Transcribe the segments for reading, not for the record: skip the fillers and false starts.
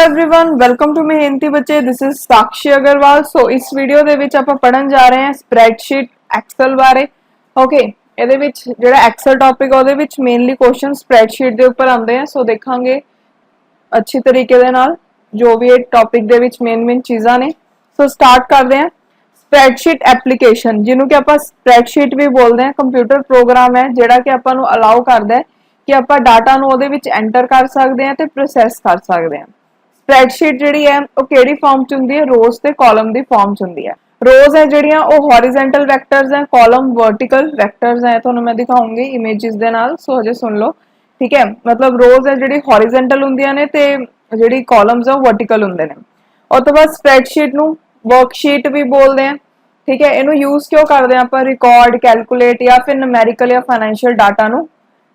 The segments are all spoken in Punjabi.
एवरीवन वेलकम टू मेहनती बच्चे दिस इज साक्षी अग्रवाल। सो इस वीडियो ਦੇ ਵਿੱਚ ਆਪਾਂ ਪੜਨ ਜਾ ਰਹੇ ਹਾਂ ਸਪਰੈਡਸ਼ੀਟ ਐਕਸਲ ਬਾਰੇ। ਓਕੇ, ਇਹਦੇ ਵਿੱਚ ਜਿਹੜਾ ਐਕਸਲ ਟੌਪਿਕ ਉਹਦੇ ਵਿੱਚ ਮੇਨਲੀ ਕੁਐਸਚਨ ਸਪਰੈਡਸ਼ੀਟ ਦੇ ਉੱਪਰ ਆਉਂਦੇ ਆ। ਸੋ ਦੇਖਾਂਗੇ अच्छी तरीके ਦੇ ਨਾਲ ਜੋ ਵੀ ਇਹ ਟੌਪਿਕ ਦੇ ਵਿੱਚ ਮੇਨ ਚੀਜ਼ਾਂ ਨੇ। ਸੋ ਸਟਾਰਟ ਕਰਦੇ ਹਾਂ। ਸਪਰੈਡਸ਼ੀਟ ਐਪਲੀਕੇਸ਼ਨ ਜਿਹਨੂੰ ਕਿ ਆਪਾਂ ਸਪਰੈਡਸ਼ੀਟ ਵੀ ਬੋਲਦੇ ਹਾਂ, ਕੰਪਿਊਟਰ ਪ੍ਰੋਗਰਾਮ ਹੈ ਜਿਹੜਾ ਕਿ ਆਪਾਂ ਨੂੰ ਅਲਾਉ ਕਰਦਾ ਹੈ ਕਿ ਆਪਾਂ ਡਾਟਾ ਨੂੰ ਉਹਦੇ ਵਿੱਚ ਐਂਟਰ ਕਰ ਸਕਦੇ ਹਾਂ ਤੇ ਪ੍ਰੋਸੈਸ ਕਰ ਸਕਦੇ ਹਾਂ। ਸਪਰੈਡਸ਼ੀਟ ਜਿਹੜੀ ਹੈ ਉਹ ਕਿਹੜੀ ਫਾਰਮ ਚ ਹੁੰਦੀ ਹੈ? ਰੋਜ਼ ਤੇ ਕਾਲਮ ਦੀ ਫਾਰਮ ਚ ਹੁੰਦੀ ਹੈ। रोज है ਜਿਹੜੀਆਂ ਉਹ हॉरिजॉन्टल वेक्टर्स हैं, कॉलम वर्टिकल वेक्टर्स हैं। ਤੁਹਾਨੂੰ ਮੈਂ ਦਿਖਾਉਂਗੀ ਇਮੇजेस ਦੇ ਨਾਲ, ਸੋ ਹਜੇ ਸੁਣ ਲਓ, ਠੀਕ ਹੈ। ਮਤਲਬ रोज है ਜਿਹੜੀ हॉरिजॉन्टल ਹੁੰਦੀਆਂ ਨੇ ਤੇ ਜਿਹੜੀ ਕਾਲਮਸ ਆ ਉਹ वर्टिकल ਹੁੰਦੇ ਨੇ। ਉਸ ਤੋਂ ਬਾਅਦ ਸਪਰੈਡਸ਼ੀਟ ਨੂੰ ਵਰਕਸ਼ੀਟ ਵੀ ਬੋਲਦੇ ਆ, ਠੀਕ ਹੈ। ਇਹਨੂੰ ਯੂਜ਼ ਕਿਉਂ ਕਰਦੇ ਆ ਆਪਾਂ? ਰਿਕਾਰਡ, ਕੈਲਕੂਲੇਟ ਜਾਂ ਫਿਰ ਨੂਮੈਰੀਕਲ ਜਾਂ ਫਾਈਨੈਂਸ਼ੀਅਲ ਡਾਟਾ ਨੂੰ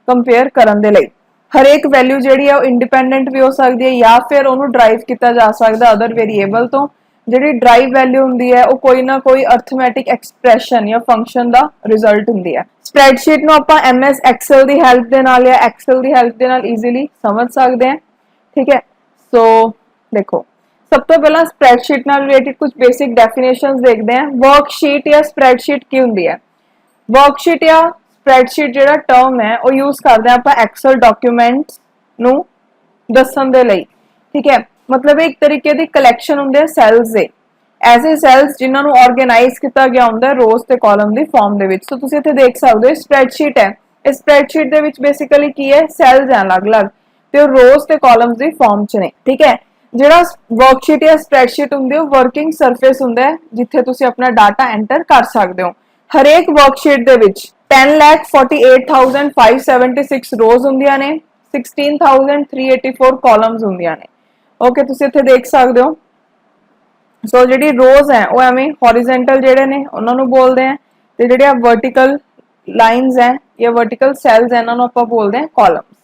ਕੰਪੇਅਰ ਕਰਨ ਦੇ ਲਈ। हर एक वैल्यू ਜਿਹੜੀ ਹੈ ਉਹ इंडिपेंडेंट भी हो सकती है या फिर ਉਹਨੂੰ ਡਰਾਈਵ ਕੀਤਾ ਜਾ ਸਕਦਾ अदर वेरिएबल ਤੋਂ। ਜਿਹੜੀ ਡਰਾਈਵ ਵੈਲਿਊ ਹੁੰਦੀ ਹੈ ਉਹ ਕੋਈ ਨਾ ਕੋਈ ਅਰਥਮੈਟਿਕ ਐਕਸਪ੍ਰੈਸ਼ਨ ਜਾਂ ਫੰਕਸ਼ਨ ਦਾ ਰਿਜ਼ਲਟ ਹੁੰਦੀ ਹੈ। ਸਪਰੈਡਸ਼ੀਟ ਨੂੰ ਆਪਾਂ MS ਐਕਸਲ ਦੀ ਹੈਲਪ ਦੇ ਨਾਲ ਜਾਂ ਐਕਸਲ ਦੀ ਹੈਲਪ ਦੇ ਨਾਲ ਈਜ਼ੀਲੀ ਸਮਝ ਸਕਦੇ ਹਾਂ, ਠੀਕ ਹੈ। ਸੋ ਦੇਖੋ, ਸਭ ਤੋਂ ਪਹਿਲਾਂ ਸਪਰੈਡਸ਼ੀਟ ਨਾਲ ਰਿਲੇਟਡ ਕੁਝ ਬੇਸਿਕ ਡੈਫੀਨੇਸ਼ਨਸ ਦੇਖਦੇ ਹਾਂ। ਵਰਕਸ਼ੀਟ ਜਾਂ ਸਪਰੈਡਸ਼ੀਟ ਕੀ ਹੁੰਦੀ ਹੈ? ਵਰਕਸ਼ੀਟ ਜਾਂ ਸਪਰੈਡਸ਼ੀਟ ਜਿਹੜਾ ਟਰਮ ਹੈ ਉਹ ਯੂਜ਼ ਕਰਦੇ ਹਾਂ ਆਪਾਂ ਐਕਸਲ ਡਾਕੂਮੈਂਟਸ ਨੂੰ ਦੱਸਣ ਦੇ ਲਈ, ਠੀਕ ਹੈ। मतलब एक तरीके की कलैक्शन होंगे सैल्स दे, ऐसे सैल्स जिन्होंने ऑर्गेनाइज किया गया होंगे रोज ते कॉलम की फॉर्म दे विच। सो तुसीं इत्थे देख सकते हो स्प्रैडशीट है, इस स्प्रैडशीट दे विच बेसिकली की है सैल्स हैं अलग अलग ते रोज ते कॉलम्स की फॉर्म च ने, ठीक है। जिहड़ा वर्कशीट या स्प्रैडशीट हुंदी है वर्किंग सरफेस हुंदा है जिथे तुसीं अपना डाटा एंटर कर सकते हो। हरेक वर्कशीट दे विच 10,48,576 रोज हुंदियां ने, 16,384 कॉलम्स हुंदियां ने। ओके, तुसीं इत्थे देख सकते हो। सो जिहड़ी रोज है वो एवें हॉरिजेंटल जिहड़े ने उन्हां नूं बोलदे हैं ते जिहड़े वर्टिकल लाइनस हैं या वर्टिकल सैल्स हैं इन्हां नूं आपां बोलदे हैं कॉलम्स।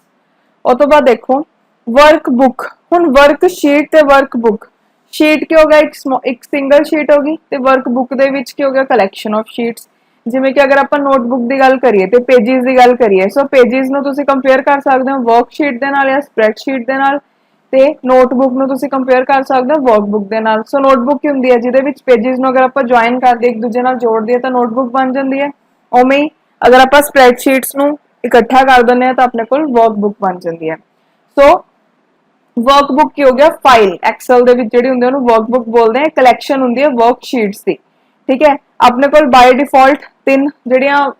उस तो बाद देखो वर्कबुक। हुण वर्कशीट ते वर्कबुक, शीट की हो गया एक सिंगल शीट होगी ते वर्कबुक दे विच की हो गया कलैक्शन ऑफ शीट्स। जिवें कि अगर आपां नोटबुक की गल करिए ते पेजिस की गल करिए, सो पेजिस नूं तुसीं कंपेयर कर सकदे हो वर्कशीट दे नाल या स्प्रैडशीट दे नाल ਤੇ ਨੋਟਬੁੱਕ ਨੂੰ ਤੁਸੀਂ ਕੰਪੇਅਰ ਕਰ ਸਕਦੇ ਹੋ ਵਰਕਬੁੱਕ ਦੇ ਨਾਲ। ਸੋ ਨੋਟਬੁੱਕ ਕੀ ਹੁੰਦੀ ਹੈ? ਜਿਹਦੇ ਵਿੱਚ ਪੇजेस ਨੂੰ ਅਗਰ ਆਪਾਂ ਜੁਆਇਨ ਕਰਦੇ ਇੱਕ ਦੂਜੇ ਨਾਲ ਜੋੜਦੇ ਤਾਂ ਨੋਟਬੁੱਕ ਬਣ ਜਾਂਦੀ ਹੈ। ਉਵੇਂ ਹੀ ਅਗਰ ਆਪਾਂ ਸਪਰੈਡਸ਼ੀਟਸ ਨੂੰ ਇਕੱਠਾ ਕਰ ਦਿੰਦੇ ਆ ਤਾਂ ਆਪਣੇ ਕੋਲ ਵਰਕਬੁੱਕ ਬਣ ਜਾਂਦੀ ਹੈ। ਸੋ ਵਰਕਬੁੱਕ ਕੀ ਹੋ ਗਿਆ? ਫਾਈਲ ਐਕਸਲ ਦੇ ਵਿੱਚ ਜਿਹੜੀ ਹੁੰਦੀ ਉਹਨੂੰ ਵਰਕਬੁੱਕ ਬੋਲਦੇ ਆ। ਕਲੈਕਸ਼ਨ ਹੁੰਦੀ ਹੈ ਵਰਕਸ਼ੀਟਸ ਦੀ, ਠੀਕ ਹੈ। ਆਪਣੇ ਕੋਲ ਬਾਈ ਡਿਫਾਲਟ 3 ਜਿਹੜੀਆਂ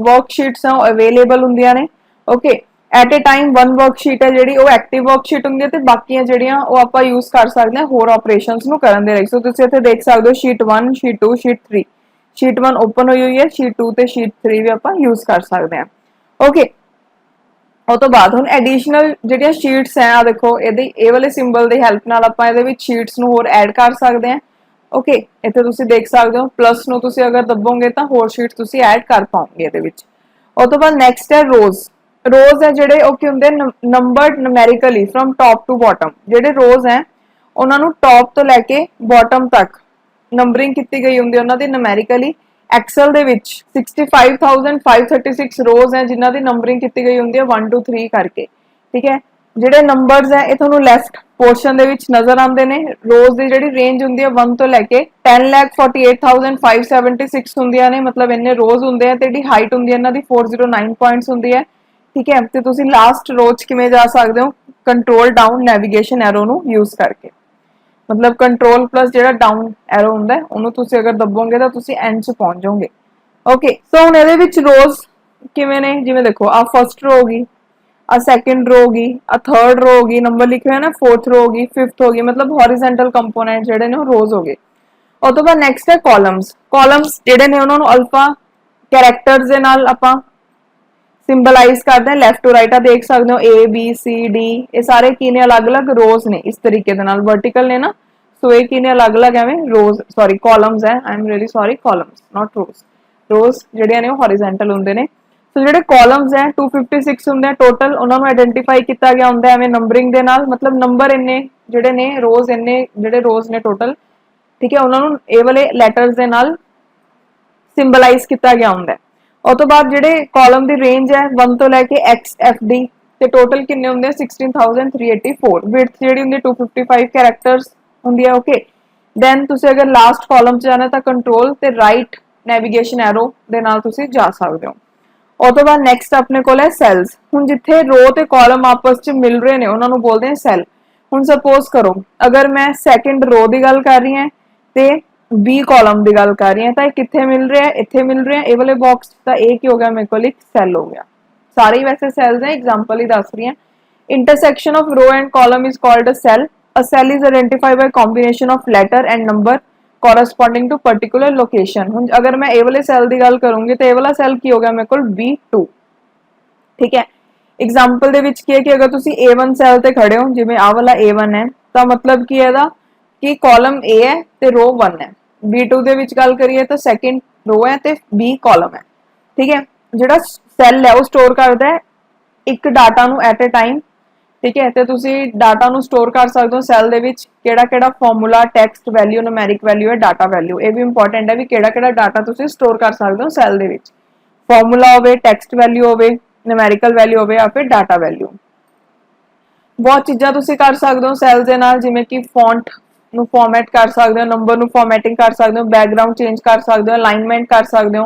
ਵਰਕਸ਼ੀਟਸ ਆ ਉਹ ਅਵੇਲੇਬਲ ਹੁੰਦੀਆਂ ਨੇ। Okay, at a time one worksheet है जिहड़ी वो एक्टिव वर्कशीट हुंदी है ते बाकी जिहड़ियां वो आपां यूज कर सकते हैं होर ऑपरेशंस नूं करन दे लई। सो तुसीं इत्थे देख सकते हो sheet 1, sheet 2, sheet 3। Sheet 1 open हुई है, शीट 2 ते शीट 3 भी आपां यूज कर सकते हैं। ओके, उस तो बाद हुण एडिशनल जिहड़ियां शीट्स हैं आ देखो ये वाले सिंबल दी हेल्प नाल आपां इहदे विच शीट्स नूं होर ऐड कर सकते हैं। ओके, इत्थे तुसीं देख सकते हो प्लस नूं तुसीं अगर दबोगे तां होर शीट तुसीं ऐड कर पाओगे इहदे विच। उस तो बाद नैक्सट है रोज। रोज है ਜਿਹੜੇ ਉਹ ਕੀ ਹੁੰਦੇ ਨੰਬਰਡ ਨੂਮੈਰੀਕਲੀ ਫਰਮ ਟੌਪ ਟੂ ਬਾਟਮ। ਜਿਹੜੇ ਰੋਜ਼ ਹੈ ਉਹਨਾਂ ਨੂੰ ਟੌਪ ਤੋਂ ਲੈ ਕੇ ਬਾਟਮ ਤੱਕ ਨੰਬਰਿੰਗ ਕੀਤੀ ਗਈ ਹੁੰਦੀ ਹੈ ਉਹਨਾਂ ਦੀ ਨੂਮੈਰੀਕਲੀ। ਐਕਸਲ ਦੇ ਵਿੱਚ 65,536 ਰੋਜ਼ ਹੈ ਜਿਨ੍ਹਾਂ ਦੀ ਨੰਬਰਿੰਗ ਕੀਤੀ ਗਈ ਹੁੰਦੀ ਹੈ 1 2 3 ਕਰਕੇ, ਠੀਕ ਹੈ। ਜਿਹੜੇ ਨੰਬਰਸ ਹੈ ਇਹ ਤੁਹਾਨੂੰ ਲੈਫਟ ਪੋਰਸ਼ਨ ਦੇ ਵਿੱਚ ਨਜ਼ਰ ਆਉਂਦੇ ਨੇ। ਰੋਜ਼ ਦੀ ਜਿਹੜੀ ਰੇਂਜ ਹੁੰਦੀ ਹੈ 1 ਤੋਂ ਲੈ ਕੇ 10,48,576 ਹੁੰਦੀਆਂ ਨੇ, ਮਤਲਬ ਇੰਨੇ ਰੋਜ਼ ਹੁੰਦੇ ਆ ਤੇ ਜਿਹੜੀ ਹਾਈਟ ਹੁੰਦੀ ਹੈ ਇਹਨਾਂ ਦੀ 409 ਪੁਆਇੰਟਸ ਹੁੰਦੀ ਹੈ, ठीक है। तो तुसी लास्ट रो च किवें जा सकते हो? कंट्रोल डाउन नेविगेशन एरो नू यूज करके, मतलब कंट्रोल प्लस जिहड़ा डाउन एरो हुंदा है उहनू तुसी अगर दबोगे तो तुसी एंड च पहुंच जाओगे। ओके, सो हुण इहदे विच रोज किवें ने? जिवें देखो आ फर्स्ट रो होगी, आ सैकेंड रो होगी, आ थर्ड रो होगी, नंबर लिखे हुए ना, फोर्थ रो होगी, फिफ्थ होगी, मतलब हॉरिजेंटल कंपोनेंट जिहड़े ने रोज हो गए। उस तो बाद नैक्सट है कॉलम्स। कॉलम्स जिहड़े ने उहनां नू अल्फा कैरेक्टर्स दे नाल आपां सिंबलाइज करते हैं लैफ्ट टू राइट। देख सकते हो ए बी सी डी ये सारे की ने अलग अलग रोज ने इस तरीके दे नाल वर्टिकल ने ना। सो ये की ने अलग अलग एवें रोज सॉरी कॉलम्स है, I am really sorry columns not rows. Rows जिहड़े ने हॉरिजेंटल हुंदे ने। सो जिहड़े कॉलम्स है 256 हुंदे हैं टोटल, उन्हां नूं आइडेंटिफाई किया गया हुंदा है एवें नंबरिंग दे नाल, मतलब नंबर इन्ने जिहड़े ने रोज इन्ने जिहड़े रोज ने टोटल, ठीक है। उन्हां नूं ए वाले लैटर्स दे नाल सिंबलाइज किया गया हुंदा है। उस तो बाद जिहड़े कॉलम की रेंज है 1 तो लैके एक्स एफ डी ਤੇ ਟੋਟਲ ਕਿੰਨੇ ਹੁੰਦੇ ਆ 16384 ਵਿਡਥ ਜਿਹੜੀ ਹੁੰਦੀ 255 ਕੈਰੈਕਟਰਸ ਹੁੰਦੀ ਹੈ ਓਕੇ ਦੈਨ ਤੁਸੀਂ ਅਗਰ ਲਾਸਟ ਕਾਲਮ ਚ ਜਾਣਾ ਤਾਂ ਕੰਟਰੋਲ ਤੇ ਰਾਈਟ ਨੈਵੀਗੇਸ਼ਨ ਐਰੋ ਦੇ ਨਾਲ ਤੁਸੀਂ ਜਾ ਸਕਦੇ ਹੋ ਉਹ ਤੋਂ ਬਾਅਦ ਨੈਕਸਟ ਆਪਣੇ ਕੋਲ ਹੈ ਸੈਲਸ ਹੁਣ ਜਿੱਥੇ ਰੋ ਤੇ ਕਾਲਮ ਆਪਸ ਚ ਮਿਲ ਰਹੇ ਨੇ ਉਹਨਾਂ ਨੂੰ ਬੋਲਦੇ ਆ ਸੈਲ ਹੁਣ ਸਪੋਜ਼ ਕਰੋ ਅਗਰ ਮੈਂ ਸੈਕੰਡ ਰੋ ਦੀ ਗੱਲ ਕਰ ਰਹੀ ਹਾਂ ਤੇ ਬੀ ਕਾਲਮ ਦੀ ਗੱਲ ਕਰ ਰਹੀ ਹਾਂ ਤਾਂ ਇਹ ਕਿੱਥੇ ਮਿਲ ਰਿਹਾ ਇੱਥੇ ਮਿਲ ਰਿਹਾ ਇਹ ਵਾਲੇ ਬਾਕਸ ਤਾਂ ਇਹ ਕੀ ਹੋ ਗਿਆ ਮੇਰੇ ਕੋਲ ਇੱਕ ਸੈਲ ਹੋ ਗਿਆ ਸਾਰੇ ਹੀ ਵੈਸੇ ਸੈਲਸ ਹੈ एग्जांपल ही दस रही हैं intersection of row and column is called a cell is identified by combination of letter and number corresponding to particular location ਹੁਣ ਅਗਰ ਮੈਂ ਇਹ ਵਾਲੇ ਸੈਲ ਦੀ ਗੱਲ ਕਰੂੰਗੀ ਤਾਂ ਇਹ ਵਾਲਾ ਸੈਲ ਕੀ ਹੋ ਗਿਆ ਮੇਰੇ ਕੋਲ B2 ਠੀਕ ਹੈ एग्जांपल ਦੇ ਵਿੱਚ ਕੀ ਹੈ ਕਿ ਅਗਰ ਤੁਸੀਂ A1 ਸੈਲ ਤੇ ਖੜੇ ਹੋ ਜਿਵੇਂ ਆ ਵਾਲਾ A1 ਹੈ ਤਾਂ ਮਤਲਬ ਕੀ ਹੈ ਇਹਦਾ ਕਿ ਕਾਲਮ A ਹੈ ਤੇ ਰੋ 1 ਹੈ B2 ਦੇ ਵਿੱਚ ਗੱਲ ਕਰੀਏ ਤਾਂ ਸੈਕੰਡ ਰੋ ਹੈ ਤੇ B ਕਾਲਮ ਹੈ ਠੀਕ ਹੈ ਜਿਹੜਾ ਸੈਲ ਹੈ ਉਹ ਸਟੋਰ ਕਰਦਾ ਹੈ ਇੱਕ ਡਾਟਾ ਨੂੰ ਐਟ ਅ ਟਾਈਮ ਠੀਕ ਹੈ ਤੇ ਤੁਸੀਂ ਡਾਟਾ ਨੂੰ ਸਟੋਰ ਕਰ ਸਕਦੇ ਹੋ ਸੈਲ ਦੇ ਵਿੱਚ ਕਿਹੜਾ ਕਿਹੜਾ formula text value numeric value ਹੈ ਡਾਟਾ ਵੈਲਿਊ ਇਹ ਵੀ ਇੰਪੋਰਟੈਂਟ ਹੈ ਵੀ ਕਿਹੜਾ ਕਿਹੜਾ ਡਾਟਾ ਤੁਸੀਂ ਸਟੋਰ ਕਰ ਸਕਦੇ ਹੋ ਸੈਲ ਦੇ ਵਿੱਚ ਫਾਰਮੂਲਾ ਹੋਵੇ ਟੈਕਸਟ ਵੈਲਿਊ ਹੋਵੇ ਨੂਮੈਰਿਕਲ ਵੈਲਿਊ ਹੋਵੇ ਜਾਂ ਫਿਰ ਡਾਟਾ ਵੈਲਿਊ ਬਹੁਤ ਚੀਜ਼ਾਂ ਤੁਸੀਂ ਕਰ ਸਕਦੇ ਹੋ ਸੈਲ ਦੇ ਨਾਲ ਜਿਵੇਂ ਕਿ ਫੌਂਟ ਨੂੰ ਫਾਰਮੈਟ ਕਰ ਸਕਦੇ ਹੋ ਨੰਬਰ ਨੂੰ ਫਾਰਮੈਟਿੰਗ ਕਰ ਸਕਦੇ ਹੋ ਬੈਕਗ੍ਰਾਉਂਡ ਚੇਂਜ ਕਰ ਸਕਦੇ ਹੋ ਅਲਾਈਨਮੈਂਟ ਕਰ ਸਕਦੇ ਹੋ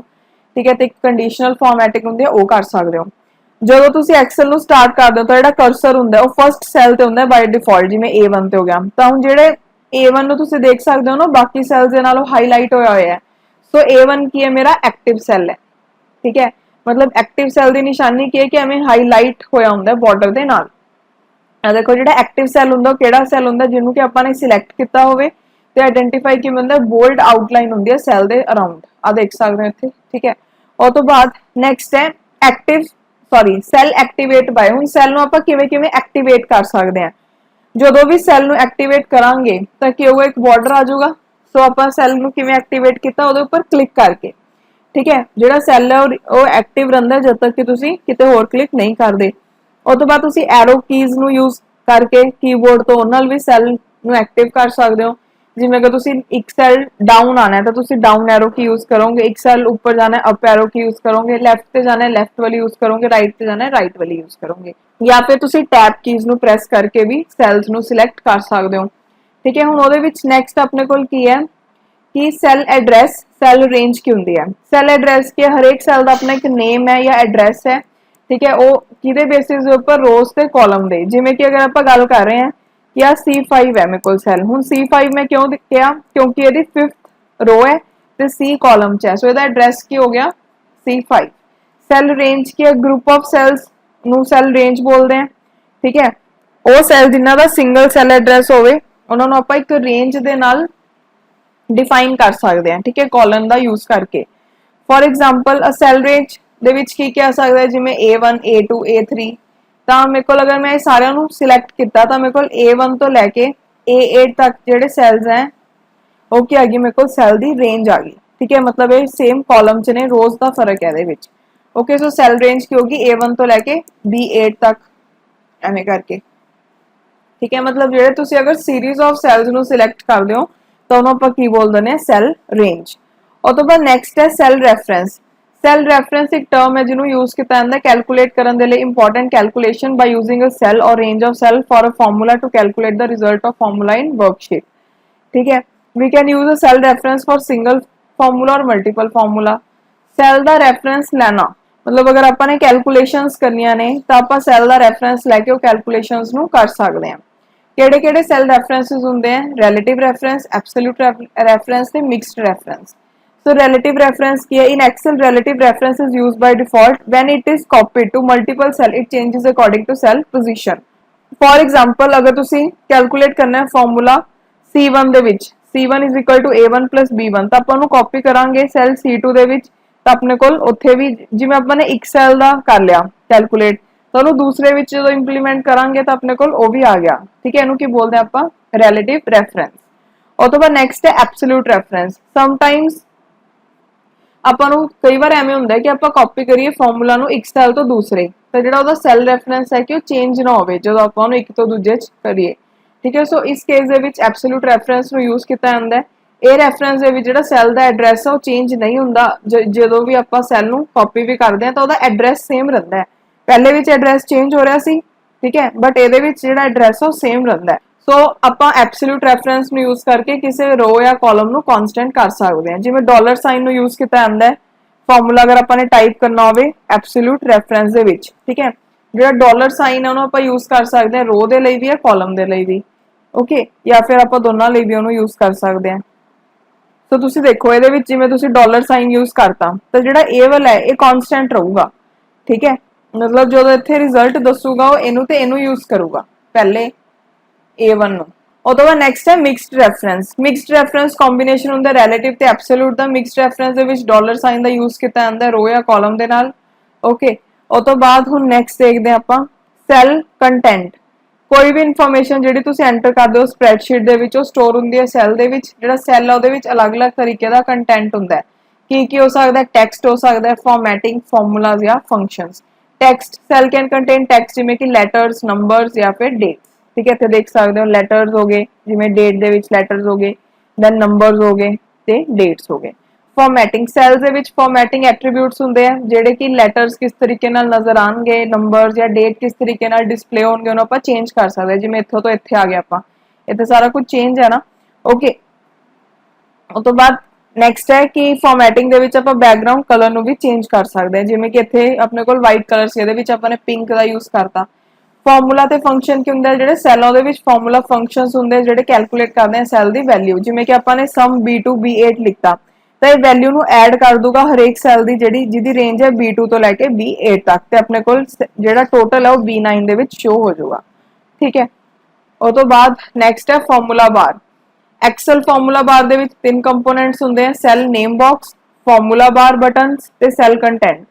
ਠੀਕ ਹੈ ਤੇ ਇੱਕ ਕੰਡੀਸ਼ਨਲ ਫਾਰਮੈਟਿੰਗ ਹੁੰਦੀ ਹੈ ਉਹ ਕਰ ਸਕਦੇ ਹੋ ਜਦੋਂ ਤੁਸੀਂ ਐਕਸਲ ਨੂੰ ਸਟਾਰਟ ਕਰਦੇ ਹੋ ਤਾਂ ਜਿਹੜਾ ਕਰਸਰ ਹੁੰਦਾ ਉਹ ਫਰਸਟ ਸੈਲ ਤੇ ਹੁੰਦਾ ਬਾਈ ਡਿਫਾਲਟ ਜਿਵੇਂ A1 ਤੇ ਹੋ ਗਿਆ ਤਾਂ ਹੁਣ ਜਿਹੜੇ A1 ਨੂੰ ਤੁਸੀਂ ਦੇਖ ਸਕਦੇ ਹੋ ਨਾ ਬਾਕੀ ਸੈਲਸ ਦੇ ਨਾਲੋਂ ਹਾਈਲਾਈਟ ਹੋਇਆ ਹੋਇਆ ਹੈ ਸੋ A1 ਕੀ ਹੈ ਮੇਰਾ ਐਕਟਿਵ ਸੈਲ ਹੈ ਠੀਕ ਹੈ ਮਤਲਬ ਐਕਟਿਵ ਸੈਲ ਦੀ ਨਿਸ਼ਾਨੀ ਕੀ ਹੈ ਕਿ ਐਵੇਂ ਹਾਈਲਾਈਟ ਹੋਇਆ ਹੁੰਦਾ ਬਾਰਡਰ ਦੇ ਨਾਲ ਆ ਦੇਖੋ ਜਿਹੜਾ ਐਕਟਿਵ ਸੈਲ ਹੁੰਦਾ ਉਹ ਕਿਹੜਾ ਸੈਲ ਹੁੰਦਾ ਜਿਹਨੂੰ ਕਿ ਆਪਾਂ ਨੇ ਸਿਲੈਕਟ ਕੀਤਾ ਹੋਵੇ ਤੇ ਆਇਡੈਂਟੀਫਾਈ ਕਿਵੇਂ ਹੁੰਦਾ ਬੋਲਡ ਆਊਟਲਾਈਨ ਹੁੰਦੀ ਹੈ ਸੈਲ ਦੇ ਅਰਾਊਂਡ ਆ ਦੇਖ ਸਕਦੇ ਹੋ ਇੱਥੇ ਠੀਕ ਹੈ ਉਹ ਤੋਂ ਬਾਅਦ ਨੈਕਸਟ ਹੈ active sorry cell activate by ਹੁਣ ਸੈਲ ਨੂੰ ਆਪਾਂ ਕਿਵੇਂ ਕਿਵੇਂ ਐਕਟੀਵੇਟ ਕਰ ਸਕਦੇ ਹਾਂ ਜਦੋਂ ਵੀ ਸੈਲ ਨੂੰ ਐਕਟੀਵੇਟ ਕਰਾਂਗੇ ਤਾਂ ਕੀ ਹੋਊਗਾ ਇੱਕ ਬਾਰਡਰ ਆ ਜਾਊਗਾ ਸੋ ਆਪਾਂ ਸੈਲ ਨੂੰ ਕਿਵੇਂ ਐਕਟੀਵੇਟ ਕੀਤਾ ਉਹਦੇ ਉੱਪਰ ਕਲਿੱਕ ਕਰਕੇ ਠੀਕ ਹੈ ਜਿਹੜਾ ਸੈਲ ਹੈ ਉਹ ਐਕਟਿਵ ਰਹਿੰਦਾ ਜਦ ਤੱਕ ਕਿ ਤੁਸੀਂ ਕਿਤੇ ਹੋਰ ਕਲਿੱਕ ਨਹੀਂ ਕਰਦੇ ਉਸ ਤੋਂ ਬਾਅਦ ਤੁਸੀਂ ਐਰੋ ਕੀਜ਼ ਨੂੰ ਯੂਜ਼ ਕਰਕੇ ਕੀਬੋਰਡ ਤੋਂ ਨਾਲ ਵੀ ਸੈਲ ਨੂੰ ਐਕਟਿਵ ਕਰ ਸਕਦੇ ਹੋ ਜਿਵੇਂ ਕਿ ਤੁਸੀਂ ਇੱਕ ਸੈਲ ਡਾਊਨ ਆਣਾ ਹੈ ਤਾਂ ਤੁਸੀਂ ਡਾਊਨ ਐਰੋ ਕੀ ਯੂਜ਼ ਕਰੋਗੇ ਇੱਕ ਸੈਲ ਉੱਪਰ ਜਾਣਾ ਹੈ ਅਪ ਐਰੋ ਕੀ ਯੂਜ਼ ਕਰੋਗੇ ਲੈਫਟ ਤੇ ਜਾਣਾ ਹੈ ਲੈਫਟ ਵਾਲੀ ਯੂਜ਼ ਕਰੋਗੇ ਰਾਈਟ ਤੇ ਜਾਣਾ ਹੈ ਰਾਈਟ ਵਾਲੀ ਯੂਜ਼ ਕਰੋਗੇ ਜਾਂ ਫਿਰ ਤੁਸੀਂ ਟੈਬ ਕੀਜ਼ ਨੂੰ ਪ੍ਰੈਸ ਕਰਕੇ ਵੀ ਸੈਲਸ ਨੂੰ ਸਿਲੈਕਟ ਕਰ ਸਕਦੇ ਹੋ ਠੀਕ ਹੈ ਹੁਣ ਉਹਦੇ ਵਿੱਚ ਨੈਕਸਟ ਆਪਣੇ ਕੋਲ ਕੀ ਹੈ ਕਿ ਸੈਲ ਐਡਰੈਸ ਸੈਲ ਰੇਂਜ ਕੀ ਹੁੰਦੀ ਹੈ ਸੈਲ ਐਡਰੈਸ ਕੀ ਹਰੇਕ ਸੈਲ ਦਾ ਆਪਣਾ ਇੱਕ ਨੇਮ ਹੈ ਜਾਂ ਐਡਰੈਸ ਹੈ ਠੀਕ ਹੈ ਉਹ ਕਿਹਦੇ ਬੇਸਿਸ ਦੇ ਉੱਪਰ ਰੋਜ਼ ਤੇ ਕਾਲਮ ਦੇ ਜਿਵੇਂ ਕਿ ਅਗਰ ਆਪਾਂ ਗੱਲ ਕਰ ਰਹੇ ਹਾਂ ਕਿ ਆ C5 ਹੈ ਮੇਰੇ ਕੋਲ ਸੈਲ ਹੁਣ C5 ਮੈਂ ਕਿਉਂ ਕਿਹਾ ਕਿਉਂਕਿ ਇਹਦੀ 5th ਰੋ ਹੈ ਤੇ C ਕਾਲਮ ਚ ਹੈ ਸੋ ਇਹਦਾ ਐਡਰੈਸ ਕੀ ਹੋ ਗਿਆ C5 ਸੈਲ ਰੇਂਜ ਕੀ ਹੈ ਗਰੁੱਪ ਆਫ ਸੈਲਸ ਨੂੰ ਸੈਲ ਰੇਂਜ ਬੋਲਦੇ ਆ ਠੀਕ ਹੈ ਉਹ ਸੈਲ ਜਿਨ੍ਹਾਂ ਦਾ ਸਿੰਗਲ ਸੈਲ ਐਡਰੈਸ ਹੋਵੇ ਉਹਨਾਂ ਨੂੰ ਆਪਾਂ ਇੱਕ ਰੇਂਜ ਦੇ ਨਾਲ डिफाइन कर सकते हैं ठीक है कॉलन का यूज करके for example a cell range ਦੇ ਵਿੱਚ ਕੀ ਕਿਹਾ ਸਕਦਾ ਹੈ ਜਿਵੇਂ A1 A2 A3 ਤਾਂ ਮੇਰੇ ਕੋਲ ਅਗਰ ਮੈਂ ਇਹ ਸਾਰਿਆਂ ਨੂੰ ਸਿਲੈਕਟ ਕੀਤਾ ਤਾਂ ਮੇਰੇ ਕੋਲ A1 ਤੋਂ ਲੈ ਕੇ A8 ਤੱਕ ਜਿਹੜੇ ਸੈਲਸ ਹੈ ਉਹ ਕੀ ਆ ਗਈ ਮੇਰੇ ਕੋਲ ਸੈਲ ਦੀ ਰੇਂਜ ਆ ਗਈ ਠੀਕ ਹੈ ਮਤਲਬ ਇਹ ਸੇਮ ਕਾਲਮ ਚ ਨੇ ਰੋਜ਼ ਦਾ ਫਰਕ ਹੈ ਇਹਦੇ ਵਿੱਚ ਓਕੇ ਸੋ ਸੈਲ ਰੇਂਜ ਕੀ ਹੋਗੀ A1 ਤੋਂ ਲੈ ਕੇ B8 ਤੱਕ ਐਵੇਂ ਕਰਕੇ ਠੀਕ ਹੈ ਮਤਲਬ ਜਿਹੜੇ ਤੁਸੀਂ ਅਗਰ ਸੀਰੀਜ਼ ਆਫ ਸੈਲਸ ਨੂੰ ਸਿਲੈਕਟ ਕਰਦੇ ਹੋ ਤਾਂ ਉਹਨੂੰ ਆਪਾਂ ਕੀ ਬੋਲਦੇ ਨੇ ਸੈਲ ਰੇਂਜ ਉਹ ਤੋਂ ਬਾਅਦ ਨੈਕਸਟ ਹੈ ਸੈਲ ਰੈਫਰੈਂਸ ਸੈਲ ਰੈਫਰੈਂਸ ਇੱਕ ਟਰਮ ਹੈ ਜਿਹਨੂੰ ਯੂਜ਼ ਕੀਤਾ ਜਾਂਦਾ ਹੈ ਕੈਲਕੂਲੇਟ ਕਰਨ ਦੇ ਲਈ important calculation by using a cell or range of cell for a formula to calculate the result of formula in worksheet ठीक है we can use a cell reference for single formula or multiple formula cell the reference ਲੈਣਾ ਮਤਲਬ ਅਗਰ ਆਪਾਂ ਨੇ ਕੈਲਕੂਲੇਸ਼ਨਸ ਕਰਨੀਆਂ ਨੇ ਤਾਂ ਆਪਾਂ ਸੈਲ ਦਾ ਰੈਫਰੈਂਸ ਲੈ ਕੇ ਉਹ ਕੈਲਕੂਲੇਸ਼ਨਸ ਨੂੰ ਕਰ ਸਕਦੇ ਹਾਂ ਕਿਹੜੇ ਕਿਹੜੇ ਸੈਲ ਰੈਫਰੈਂਸਸ ਹੁੰਦੇ ਆ ਰਿਲੇਟਿਵ ਰੈਫਰੈਂਸ ਐਬਸੋਲੂਟ ਰੈਫਰੈਂਸ ਤੇ mixed reference so relative reference ਕੀ ਹੈ in excel relative reference is used by default when it is copied to multiple cell it changes according to cell position for example ਅਗਰ ਤੁਸੀਂ ਕੈਲਕੂਲੇਟ ਕਰਨਾ ਹੈ ਫਾਰਮੂਲਾ C1 ਦੇ ਵਿੱਚ C1 is equal to A1 plus B1 ਤਾਂ ਆਪਾਂ ਉਹਨੂੰ ਕਾਪੀ ਕਰਾਂਗੇ ਸੈਲ C2 ਦੇ ਵਿੱਚ ਤਾਂ ਆਪਣੇ ਕੋਲ ਉੱਥੇ ਵੀ ਜਿਵੇਂ ਆਪਾਂ ਨੇ ਇੱਕ ਸੈਲ ਦਾ ਕਰ ਲਿਆ ਕੈਲਕੂਲੇਟ ਤਾਂ ਉਹਨੂੰ ਦੂਸਰੇ ਵਿੱਚ ਜਦੋਂ ਇੰਪਲੀਮੈਂਟ ਕਰਾਂਗੇ ਤਾਂ ਆਪਣੇ ਕੋਲ ਉਹ ਵੀ ਆ ਗਿਆ ਠੀਕ ਹੈ ਇਹਨੂੰ ਕੀ ਬੋਲਦੇ ਆਪਾਂ ਰਿਲੇਟਿਵ ਰੈਫਰੈਂਸ ਉਹ ਤੋਂ ਬਾਅਦ ਨੈਕਸਟ ਹੈ ਐਬਸੋਲੂਟ ਰੈਫਰੈਂਸ ਸਮਟਾਈਮਸ ਆਪਾਂ ਨੂੰ ਕਈ ਵਾਰ ਐਵੇਂ ਹੁੰਦਾ ਹੈ ਕਿ ਆਪਾਂ ਕਾਪੀ ਕਰੀਏ ਫਾਰਮੂਲਾ ਨੂੰ ਇੱਕ ਸੈਲ ਤੋਂ ਦੂਸਰੇ ਤਾਂ ਜਿਹੜਾ ਉਹਦਾ ਸੈਲ ਰੈਫਰੈਂਸ ਹੈ ਕਿ ਉਹ ਚੇਂਜ ਨਾ ਹੋਵੇ ਜਦੋਂ ਆਪਾਂ ਉਹਨੂੰ ਇੱਕ ਤੋਂ ਦੂਜੇ 'ਚ ਕਰੀਏ ਠੀਕ ਹੈ ਸੋ ਇਸ ਕੇਸ ਦੇ ਵਿੱਚ ਐਬਸੋਲੂਟ ਰੈਫਰੈਂਸ ਨੂੰ ਯੂਜ਼ ਕੀਤਾ ਜਾਂਦਾ ਹੈ ਇਹ ਰੈਫਰੈਂਸ ਦੇ ਵਿੱਚ ਜਿਹੜਾ ਸੈਲ ਦਾ ਐਡਰੈਸ ਹੈ ਉਹ ਚੇਂਜ ਨਹੀਂ ਹੁੰਦਾ ਜਦੋਂ ਵੀ ਆਪਾਂ ਸੈਲ ਨੂੰ ਕਾਪੀ ਵੀ ਕਰਦੇ ਹਾਂ ਤਾਂ ਉਹਦਾ ਐਡਰੈਸ ਸੇਮ ਰਹਿੰਦਾ ਹੈ पहले विच एड्रैस चेंज हो रहा सी, ठीक है, बट ਇਹਦੇ ਵਿੱਚ ਜਿਹੜਾ ਐਡਰੈਸ ਉਹ ਸੇਮ ਰਹਿੰਦਾ ਹੈ। ਸੋ ਆਪਾਂ ਐਬਸੋਲੂਟ ਰੈਫਰੈਂਸ ਨੂੰ ਯੂਜ਼ ਕਰਕੇ ਕਿਸੇ ਰੋ ਜਾਂ ਕਾਲਮ ਨੂੰ ਕਨਸਟੈਂਟ ਕਰ ਸਕਦੇ ਹਾਂ। ਜਿਵੇਂ ਡਾਲਰ ਸਾਈਨ ਨੂੰ ਯੂਜ਼ ਕੀਤਾ ਜਾਂਦਾ ਹੈ ਫਾਰਮੂਲਾ ਅਗਰ ਆਪਾਂ ਨੇ ਟਾਈਪ ਕਰਨਾ ਹੋਵੇ ਐਬਸੋਲੂਟ ਰੈਫਰੈਂਸ ਦੇ ਵਿੱਚ, ਠੀਕ ਹੈ, ਜਿਹੜਾ ਡਾਲਰ ਸਾਈਨ ਹੈ ਉਹਨੂੰ ਆਪਾਂ ਯੂਜ਼ ਕਰ ਸਕਦੇ ਹਾਂ ਰੋ ਦੇ ਲਈ ਵੀ ਜਾਂ ਕਾਲਮ ਦੇ ਲਈ ਵੀ, ਓਕੇ, ਜਾਂ ਫਿਰ ਆਪਾਂ ਦੋਨਾਂ ਲਈ ਵੀ ਉਹਨੂੰ ਯੂਜ਼ ਕਰ ਸਕਦੇ ਹਾਂ। ਸੋ ਤੁਸੀਂ ਦੇਖੋ ਇਹਦੇ ਵਿੱਚ ਜਿਵੇਂ ਤੁਸੀਂ ਡਾਲਰ ਸਾਈਨ ਯੂਜ਼ ਕਰਤਾ ਤਾਂ ਜਿਹੜਾ ਇਹ ਵਾਲਾ ਹੈ ਇਹ ਕਨਸਟੈਂਟ ਰਹੂਗਾ, ਠੀਕ ਹੈ, मतलब जो इत्थे रिजल्ट दसूगा वो इनू ते इनू यूज करूगा पहले A1 ਨੂੰ। ਉਹ ਤੋਂ ਬਾਅਦ ਨੈਕਸਟ ਹੈ mixed reference. Mixed reference combination ਹੁੰਦਾ ਰਿਲੇਟਿਵ ਤੇ ਐਬਸੋਲੂਟ ਦਾ। ਮਿਕਸਡ ਰੈਫਰੈਂਸ ਦੇ ਵਿੱਚ ਡਾਲਰ ਸਾਈਨ ਦਾ ਯੂਜ਼ ਕੀਤਾ ਜਾਂਦਾ ਰੋ ਜਾਂ ਕਾਲਮ ਦੇ ਨਾਲ, ਓਕੇ। ਉਹ ਤੋਂ ਬਾਅਦ ਹੁਣ ਨੈਕਸਟ ਦੇਖਦੇ ਹਾਂ ਆਪਾਂ ਸੈੱਲ ਕੰਟੈਂਟ। ਕੋਈ ਵੀ ਇਨਫੋਰਮੇਸ਼ਨ ਜਿਹੜੀ ਤੁਸੀਂ ਐਂਟਰ ਕਰਦੇ ਹੋ ਸਪਰੈਡਸ਼ੀਟ ਦੇ ਵਿੱਚ ਉਹ ਸਟੋਰ ਹੁੰਦੀ ਹੈ ਸੈੱਲ ਦੇ ਵਿੱਚ। ਜਿਹੜਾ ਸੈੱਲ ਹੈ ਉਹਦੇ ਵਿੱਚ ਅਲੱਗ-ਅਲੱਗ ਤਰੀਕੇ ਦਾ ਕੰਟੈਂਟ ਹੁੰਦਾ ਹੈ। ਕੀ ਹੋ ਸਕਦਾ ਹੈ? ਟੈਕਸਟ ਹੋ ਸਕਦਾ ਹੈ, ਫਾਰਮੈਟਿੰਗ, ਫਾਰਮੂਲਾਜ਼ ਜਾਂ functions. Text cell can contain text जिमें कि लैटर्स, नंबर्स या फिर डेट्स, ठीक है। इत्थे देख सकते हो लैटर्स हो गए जिमें डेट दे विच लैटर्स हो गए, दैन नंबर्स हो गए ते डेट्स हो गए। फॉर्मैटिंग सैल्स दे विच फॉर्मैटिंग एट्रीब्यूट्स हुंदे हैं जिहड़े कि लैटर्स किस तरीके नाल नजर आउणगे, नंबर्स या डेट किस तरीके नाल डिस्प्ले होणगे उन्हां आपां चेंज कर सकते हैं। जिवें इत्थों तो इत्थे आ गया आपां, इत्थे सारा कुछ चेंज है ना, ओके। उस तो बाद नैक्सट है कि फॉर्मैटिंग दे विच आपां बैकग्राउंड कलर नूं भी चेंज कर सकते हैं। जिवें कि इत्थे अपने कोल वाइट कलर सी इहदे विच आपां ने पिंक दा यूज करता। फार्मूला ते फंक्शन की हुंदा जिहड़े सैल ਉਹਦੇ ਵਿੱਚ फार्मूला फंक्शंस ਹੁੰਦੇ ਜਿਹੜੇ ਕੈਲਕੂਲੇਟ ਕਰਦੇ ਆ ਸੈੱਲ ਦੀ ਵੈਲਿਊ। ਜਿਵੇਂ ਕਿ ਆਪਾਂ ਨੇ ਸਮ B2 B8 ਲਿਖਤਾ ਤਾਂ ਇਹ ਵੈਲਿਊ ਨੂੰ ਐਡ ਕਰ ਦੂਗਾ ਹਰੇਕ ਸੈੱਲ ਦੀ ਜਿਹੜੀ ਜਿਹਦੀ ਰੇਂਜ ਹੈ B2 ਤੋਂ ਲੈ ਕੇ B8 ਤੱਕ ਤੇ ਆਪਣੇ ਕੋਲ ਜਿਹੜਾ ਟੋਟਲ ਹੈ ਉਹ B9 ਦੇ ਵਿੱਚ ਸ਼ੋ ਹੋ ਜਾਊਗਾ, ਠੀਕ ਹੈ। ਉਹ ਤੋਂ ਬਾਅਦ ਨੈਕਸਟ ਹੈ formula bar. Excel formula bar दे विच तीन कंपोनेंट्स हुंदे हैं, cell name box, formula bar buttons ते cell content.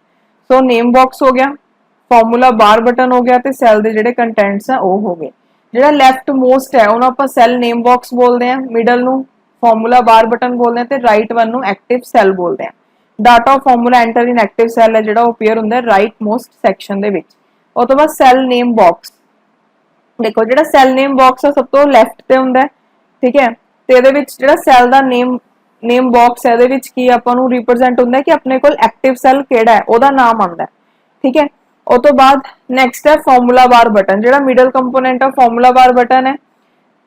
So name box हो गया, फॉर्मूला बार बटन हो गया ते सैल दे जिहड़े कंटेंट्स है वो हो गए। जिहड़ा लेफ्ट मोस्ट है उन्होंने आपां सैल नेम बॉक्स बोलते हैं, मिडल नूं फॉर्मूला बार बटन बोलते हैं ते राइट वन नूं एक्टिव सैल बोलते हैं। Data formula enter in active cell है जिहड़ा अपीयर हुंदा है राइट मोस्ट सैक्शन दे विच। उस तों बाद सैल नेम बॉक्स देखो जिहड़ा सैल नेम बॉक्स है सब तो लेफ्ट ते हुंदा है, ठीक है। ਤੇ ਇਹਦੇ ਵਿੱਚ ਜਿਹੜਾ ਸੈੱਲ ਦਾ ਨੇਮ ਬਾਕਸ ਹੈ ਇਹਦੇ ਵਿੱਚ ਕੀ ਆਪਾਂ ਨੂੰ ਰਿਪਰੈਜ਼ੈਂਟ ਹੁੰਦਾ ਹੈ ਕਿ ਆਪਣੇ ਕੋਲ ਐਕਟਿਵ ਸੈੱਲ ਕਿਹੜਾ ਹੈ ਉਹਦਾ ਨਾਮ ਆਉਂਦਾ ਹੈ, ਠੀਕ ਹੈ। ਉਸ ਤੋਂ ਬਾਅਦ ਨੈਕਸਟ ਹੈ ਫਾਰਮੂਲਾ ਬਾਰ ਬਟਨ। ਜਿਹੜਾ ਮਿਡਲ ਕੰਪੋਨੈਂਟ ਹੈ ਫਾਰਮੂਲਾ ਬਾਰ ਬਟਨ ਹੈ।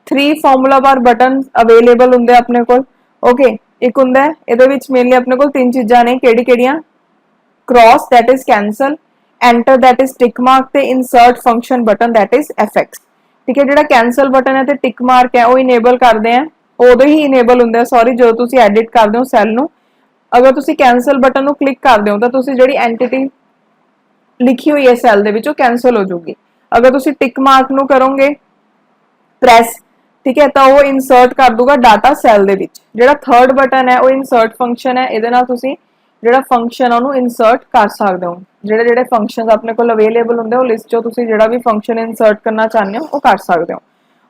3 ਫਾਰਮੂਲਾ ਬਾਰ ਬਟਨ ਅਵੇਲੇਬਲ ਹੁੰਦੇ ਆਪਣੇ ਕੋਲ, ਓਕੇ। ਇੱਕ ਹੁੰਦਾ ਇਹਦੇ ਵਿੱਚ ਮੇਨਲੀ ਆਪਣੇ ਕੋਲ ਤਿੰਨ ਚੀਜ਼ਾਂ ਨੇ, ਕਿਹੜੀਆਂ? Cross that is cancel, enter that is tick mark ਤੇ insert function button that is FX, ਠੀਕ ਹੈ। ਜਿਹੜਾ ਕੈਂਸਲ ਬਟਨ ਹੈ ਤੇ ਟਿਕ ਮਾਰਕ ਹੈ ਉਹ ਇਨੇਬਲ ਕਰਦੇ ਆ ਉਦੋਂ ਹੀ ਇਨੇਬਲ ਹੁੰਦਾ, ਸੌਰੀ, ਜਦੋਂ ਤੁਸੀਂ ਐਡਿਟ ਕਰਦੇ ਹੋ ਸੈੱਲ ਨੂੰ। ਅਗਰ ਤੁਸੀਂ ਕੈਂਸਲ ਬਟਨ ਨੂੰ ਕਲਿੱਕ ਕਰਦੇ ਹੋ ਤਾਂ ਤੁਸੀਂ ਜਿਹੜੀ ਐਂਟੀਟੀ ਲਿਖੀ ਹੋਈ ਹੈ ਸੈੱਲ ਦੇ ਵਿੱਚ ਉਹ ਕੈਂਸਲ ਹੋ ਜਾਊਗੀ। ਅਗਰ ਤੁਸੀਂ ਟਿਕ ਮਾਰਕ ਨੂੰ ਕਰੋਗੇ ਪ੍ਰੈਸ, ਠੀਕ ਹੈ, ਤਾਂ ਉਹ ਇਨਸਰਟ ਕਰ ਦੂਗਾ ਡਾਟਾ ਸੈੱਲ ਦੇ ਵਿੱਚ। ਜਿਹੜਾ ਥਰਡ ਬਟਨ ਹੈ ਉਹ ਇਨਸਰਟ ਫੰਕਸ਼ਨ ਹੈ, ਇਹਦੇ ਨਾਲ ਤੁਸੀਂ ਜਿਹੜਾ ਫੰਕਸ਼ਨ ਆ ਉਹਨੂੰ ਇਨਸਰਟ ਕਰ ਸਕਦੇ ਹੋ। ਜਿਹੜੇ ਫੰਕਸ਼ਨਸ ਆਪਣੇ ਕੋਲ ਅਵੇਲੇਬਲ ਹੁੰਦੇ ਉਹ ਲਿਸਟ ਚੋਂ ਤੁਸੀਂ ਜਿਹੜਾ ਵੀ ਫੰਕਸ਼ਨ ਇਨਸਰਟ ਕਰਨਾ ਚਾਹੁੰਦੇ ਹੋ ਉਹ ਕਰ ਸਕਦੇ ਹੋ।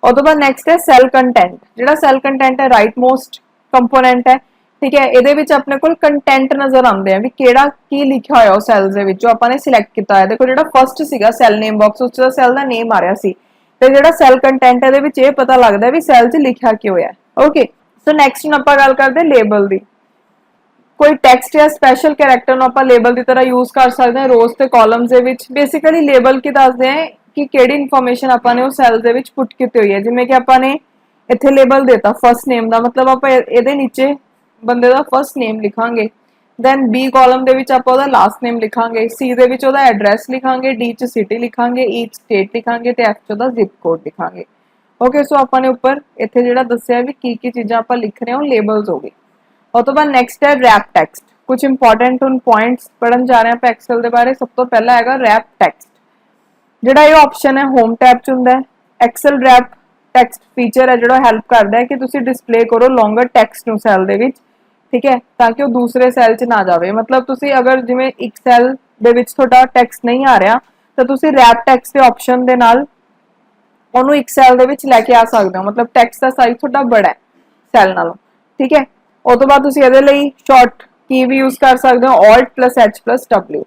ਉਸ ਤੋਂ ਬਾਅਦ ਨੈਕਸਟ ਹੈ ਸੈੱਲ ਕੰਟੈਂਟ। ਜਿਹੜਾ ਸੈੱਲ ਕੰਟੈਂਟ ਹੈ ਰਾਈਟ ਮੋਸਟ ਕੰਪੋਨੈਂਟ ਹੈ, ਠੀਕ ਹੈ। ਇਹਦੇ ਵਿੱਚ ਆਪਣੇ ਕੋਲ ਕੰਟੈਂਟ ਨਜ਼ਰ ਆਉਂਦੇ ਆ ਵੀ ਕਿਹੜਾ ਕੀ ਲਿਖਿਆ ਹੋਇਆ ਉਹ ਸੈੱਲ ਦੇ ਵਿੱਚ ਜੋ ਆਪਾਂ ਨੇ ਸਿਲੈਕਟ ਕੀਤਾ ਹੈ। ਦੇਖੋ ਜਿਹੜਾ ਫਰਸਟ ਸੀਗਾ ਸੈੱਲ ਨੇਮ ਬਾਕਸ ਉਸ ਦਾ ਸੈੱਲ ਦਾ ਨੇਮ ਆ ਰਿਹਾ ਸੀ ਤੇ ਜਿਹੜਾ ਸੈੱਲ ਕੰਟੈਂਟ ਇਹਦੇ ਵਿੱਚ ਇਹ ਪਤਾ ਲੱਗਦਾ ਵੀ ਸੈੱਲ 'ਚ ਲਿਖਿਆ ਕੀ ਹੋਇਆ, ਓਕੇ। ਸੋ ਨੈਕਸਟ ਨੂੰ ਆਪਾਂ ਗੱਲ ਕਰਦੇ ਲੇਬਲ ਦੀ। ਕੋਈ ਟੈਕਸਟ ਜਾਂ ਸਪੈਸ਼ਲ ਕੈਰੈਕਟਰ ਨੂੰ ਆਪਾਂ ਲੇਬਲ ਦੀ ਤਰ੍ਹਾਂ ਯੂਜ਼ ਕਰ ਸਕਦੇ ਹਾਂ ਰੋਜ਼ ਤੇ ਕਾਲਮਸ ਦੇ ਵਿੱਚ। ਬੇਸਿਕਲੀ ਲੇਬਲ ਕੀ ਦੱਸਦੇ ਆ ਕਿ ਕਿਹੜੀ ਇਨਫੋਰਮੇਸ਼ਨ ਆਪਾਂ ਨੇ ਉਹ ਸੈੱਲ ਦੇ ਵਿੱਚ ਪੁੱਟ ਕੀਤੀ ਹੋਈ ਹੈ। ਜਿਵੇਂ ਕਿ ਆਪਾਂ ਨੇ ਇੱਥੇ ਲੇਬਲ ਦੇਤਾ ਫਸਟ ਨੇਮ ਦਾ, ਮਤਲਬ ਆਪਾਂ ਇਹਦੇ ਨੀਚੇ ਬੰਦੇ ਦਾ ਫਸਟ ਨੇਮ ਲਿਖਾਂਗੇ, ਦੈਨ ਬੀ ਕਾਲਮ ਦੇ ਵਿੱਚ ਆਪਾਂ ਉਹਦਾ ਲਾਸਟ ਨੇਮ ਲਿਖਾਂਗੇ, ਸੀ ਦੇ ਵਿੱਚ ਉਹਦਾ ਐਡਰੈਸ ਲਿਖਾਂਗੇ, ਡੀ 'ਚ ਸਿਟੀ ਲਿਖਾਂਗੇ, ਈ 'ਚ ਸਟੇਟ ਲਿਖਾਂਗੇ ਤੇ ਐਫ 'ਚ ਉਹਦਾ ਜ਼ਿਪ ਕੋਡ ਲਿਖਾਂਗੇ, ਓਕੇ। ਸੋ ਆਪਾਂ ਨੇ ਉੱਪਰ ਇੱਥੇ ਜਿਹੜਾ ਦੱਸਿਆ ਵੀ ਕੀ ਚੀਜ਼ਾਂ ਆਪਾਂ ਲਿਖ ਰਹੇ ਹਾਂ ਉਹ ਲੇਬਲਸ ਹੋ ਗਏ। ਉਸ ਤੋਂ ਬਾਅਦ ਨੈਕਸਟ ਹੈ ਰੈਪ ਟੈਕਸਟ। ਕੁਝ ਇੰਪੋਰਟੈਂਟ ਪੁਆਇੰਟਸ ਪੜਨ ਜਾ ਰਹੇ ਹਾਂ ਆਪਾਂ ਐਕਸਲ ਦੇ ਬਾਰੇ। ਸਭ ਤੋਂ ਪਹਿਲਾ ਹੈਗਾ ਰੈਪ ਟੈਕਸਟ। ਜਿਹੜਾ ਇਹ ਆਪਸ਼ਨ ਹੈ ਹੋਮ ਟੈਬ 'ਚ ਹੁੰਦਾ ਹੈ। ਐਕਸਲ ਰੈਪ ਟੈਕਸਟ ਫੀਚਰ ਹੈ ਜਿਹੜਾ ਹੈਲਪ ਕਰਦਾ ਹੈ ਕਿ ਤੁਸੀਂ ਡਿਸਪਲੇ ਕਰੋ ਲੌਂਗਰ ਟੈਕਸਟ ਨੂੰ ਸੈੱਲ ਦੇ ਵਿੱਚ, ਠੀਕ ਹੈ, ਤਾਂ ਕਿ ਉਹ ਦੂਸਰੇ ਸੈੱਲ 'ਚ ਨਾ ਜਾਵੇ। ਮਤਲਬ ਤੁਸੀਂ ਅਗਰ ਜਿਵੇਂ ਇੱਕ ਸੈੱਲ ਦੇ ਵਿੱਚ ਤੁਹਾਡਾ ਟੈਕਸਟ ਨਹੀਂ ਆ ਰਿਹਾ ਤਾਂ ਤੁਸੀਂ ਰੈਪ ਟੈਕਸਟ ਦੇ ਆਪਸ਼ਨ ਦੇ ਨਾਲ ਉਹਨੂੰ ਇੱਕ ਸੈੱਲ ਦੇ ਵਿੱਚ ਲੈ ਕੇ ਆ ਸਕਦੇ ਹੋ। ਮਤਲਬ ਟੈਕਸਟ ਦਾ ਸਾਈਜ਼ ਤੁਹਾਡਾ ਬੜਾ ਹੈ ਸੈੱਲ ਨਾਲੋਂ, ਠੀਕ ਹੈ। ਉਸ ਤੋਂ ਬਾਅਦ ਤੁਸੀਂ ਇਹਦੇ ਲਈ ਸ਼ਾਰਟ ਕੀ ਵੀ ਯੂਜ਼ ਕਰ ਸਕਦੇ ਹੋ Alt+H+W।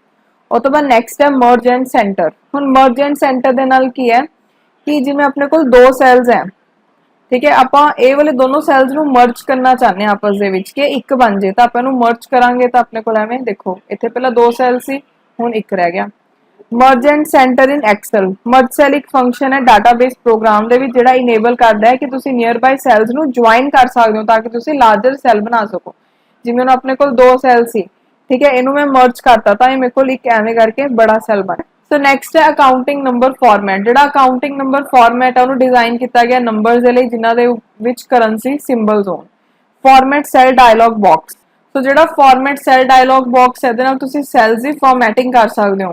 ਉਸ ਤੋਂ ਬਾਅਦ ਨੈਕਸਟ ਹੈ ਮਰਜ ਐਂਡ ਸੈਂਟਰ। ਹੁਣ ਮਰਜ ਐਂਡ ਸੈਂਟਰ ਦੇ ਨਾਲ ਕੀ ਹੈ ਕਿ ਜਿਵੇਂ ਆਪਣੇ ਕੋਲ ਦੋ ਸੈਲਸ ਹੈ, ਠੀਕ ਹੈ, ਆਪਾਂ ਇਹ ਵਾਲੇ ਦੋਨੋਂ ਸੈਲਸ ਨੂੰ ਮਰਜ ਕਰਨਾ ਚਾਹੁੰਦੇ ਹਾਂ ਆਪਸ ਦੇ ਵਿੱਚ ਕਿ ਇੱਕ ਬਣ ਜੇ, ਤਾਂ ਆਪਾਂ ਇਹਨੂੰ ਮਰਜ ਕਰਾਂਗੇ ਤਾਂ ਆਪਣੇ ਕੋਲ ਐਵੇਂ ਦੇਖੋ ਇੱਥੇ ਪਹਿਲਾਂ ਦੋ ਸੈਲ ਸੀ ਹੁਣ ਇੱਕ ਰਹਿ ਗਿਆ। Merge and centre in Excel. Merge cell ਇੱਕ ਫੰਕਸ਼ਨ ਹੈ ਡਾਟਾਬੇਸ ਪ੍ਰੋਗਰਾਮ ਦੇ ਵਿੱਚ ਜਿਹੜਾ ਇਨੇਬਲ ਕਰਦਾ ਹੈ ਕਿ ਤੁਸੀਂ ਨੀਅਰ ਬਾਈ ਸੈਲਸ ਨੂੰ ਜੁਆਇਨ ਕਰ ਸਕਦੇ ਹੋ ਤਾਂ ਕਿ ਤੁਸੀਂ ਲਾਰਜਰ ਸੈਲ ਬਣਾ ਸਕੋ। ਜਿਵੇਂ ਹੁਣ ਆਪਣੇ ਕੋਲ ਦੋ ਸੈਲ ਸੀ, ਠੀਕ ਹੈ, ਇਹਨੂੰ ਮੈਂ ਮਰਜ ਕਰਤਾ ਤਾਂ ਇਹ ਮੇਰੇ ਕੋਲ ਇੱਕ ਐਵੇਂ ਕਰਕੇ ਬੜਾ ਸੈਲ ਬਣਾ। ਸੋ ਨੈਕਸਟ ਹੈ ਅਕਾਊਂਟਿੰਗ ਨੰਬਰ ਫਾਰਮੈਟ। ਜਿਹੜਾ ਅਕਾਊਂਟਿੰਗ ਨੰਬਰ ਫਾਰਮੈਟ ਹੈ ਉਹਨੂੰ ਡਿਜ਼ਾਈਨ ਕੀਤਾ ਗਿਆ ਨੰਬਰਸ ਦੇ ਲਈ ਜਿਨ੍ਹਾਂ ਦੇ ਵਿੱਚ ਕਰੰਸੀ ਸਿੰਬਲਸ ਹੋਣ। Format cell dialog box. So ਜਿਹੜਾ ਫਾਰਮੈਟ ਸੈਲ ਡਾਇਲੌਗ ਬਾਕਸ ਹੈ ਇਹਦੇ ਨਾਲ ਤੁਸੀਂ ਸੈਲਸ ਦੀ ਫਾਰਮੈਟਿੰਗ ਕਰ ਸਕਦੇ ਹੋ,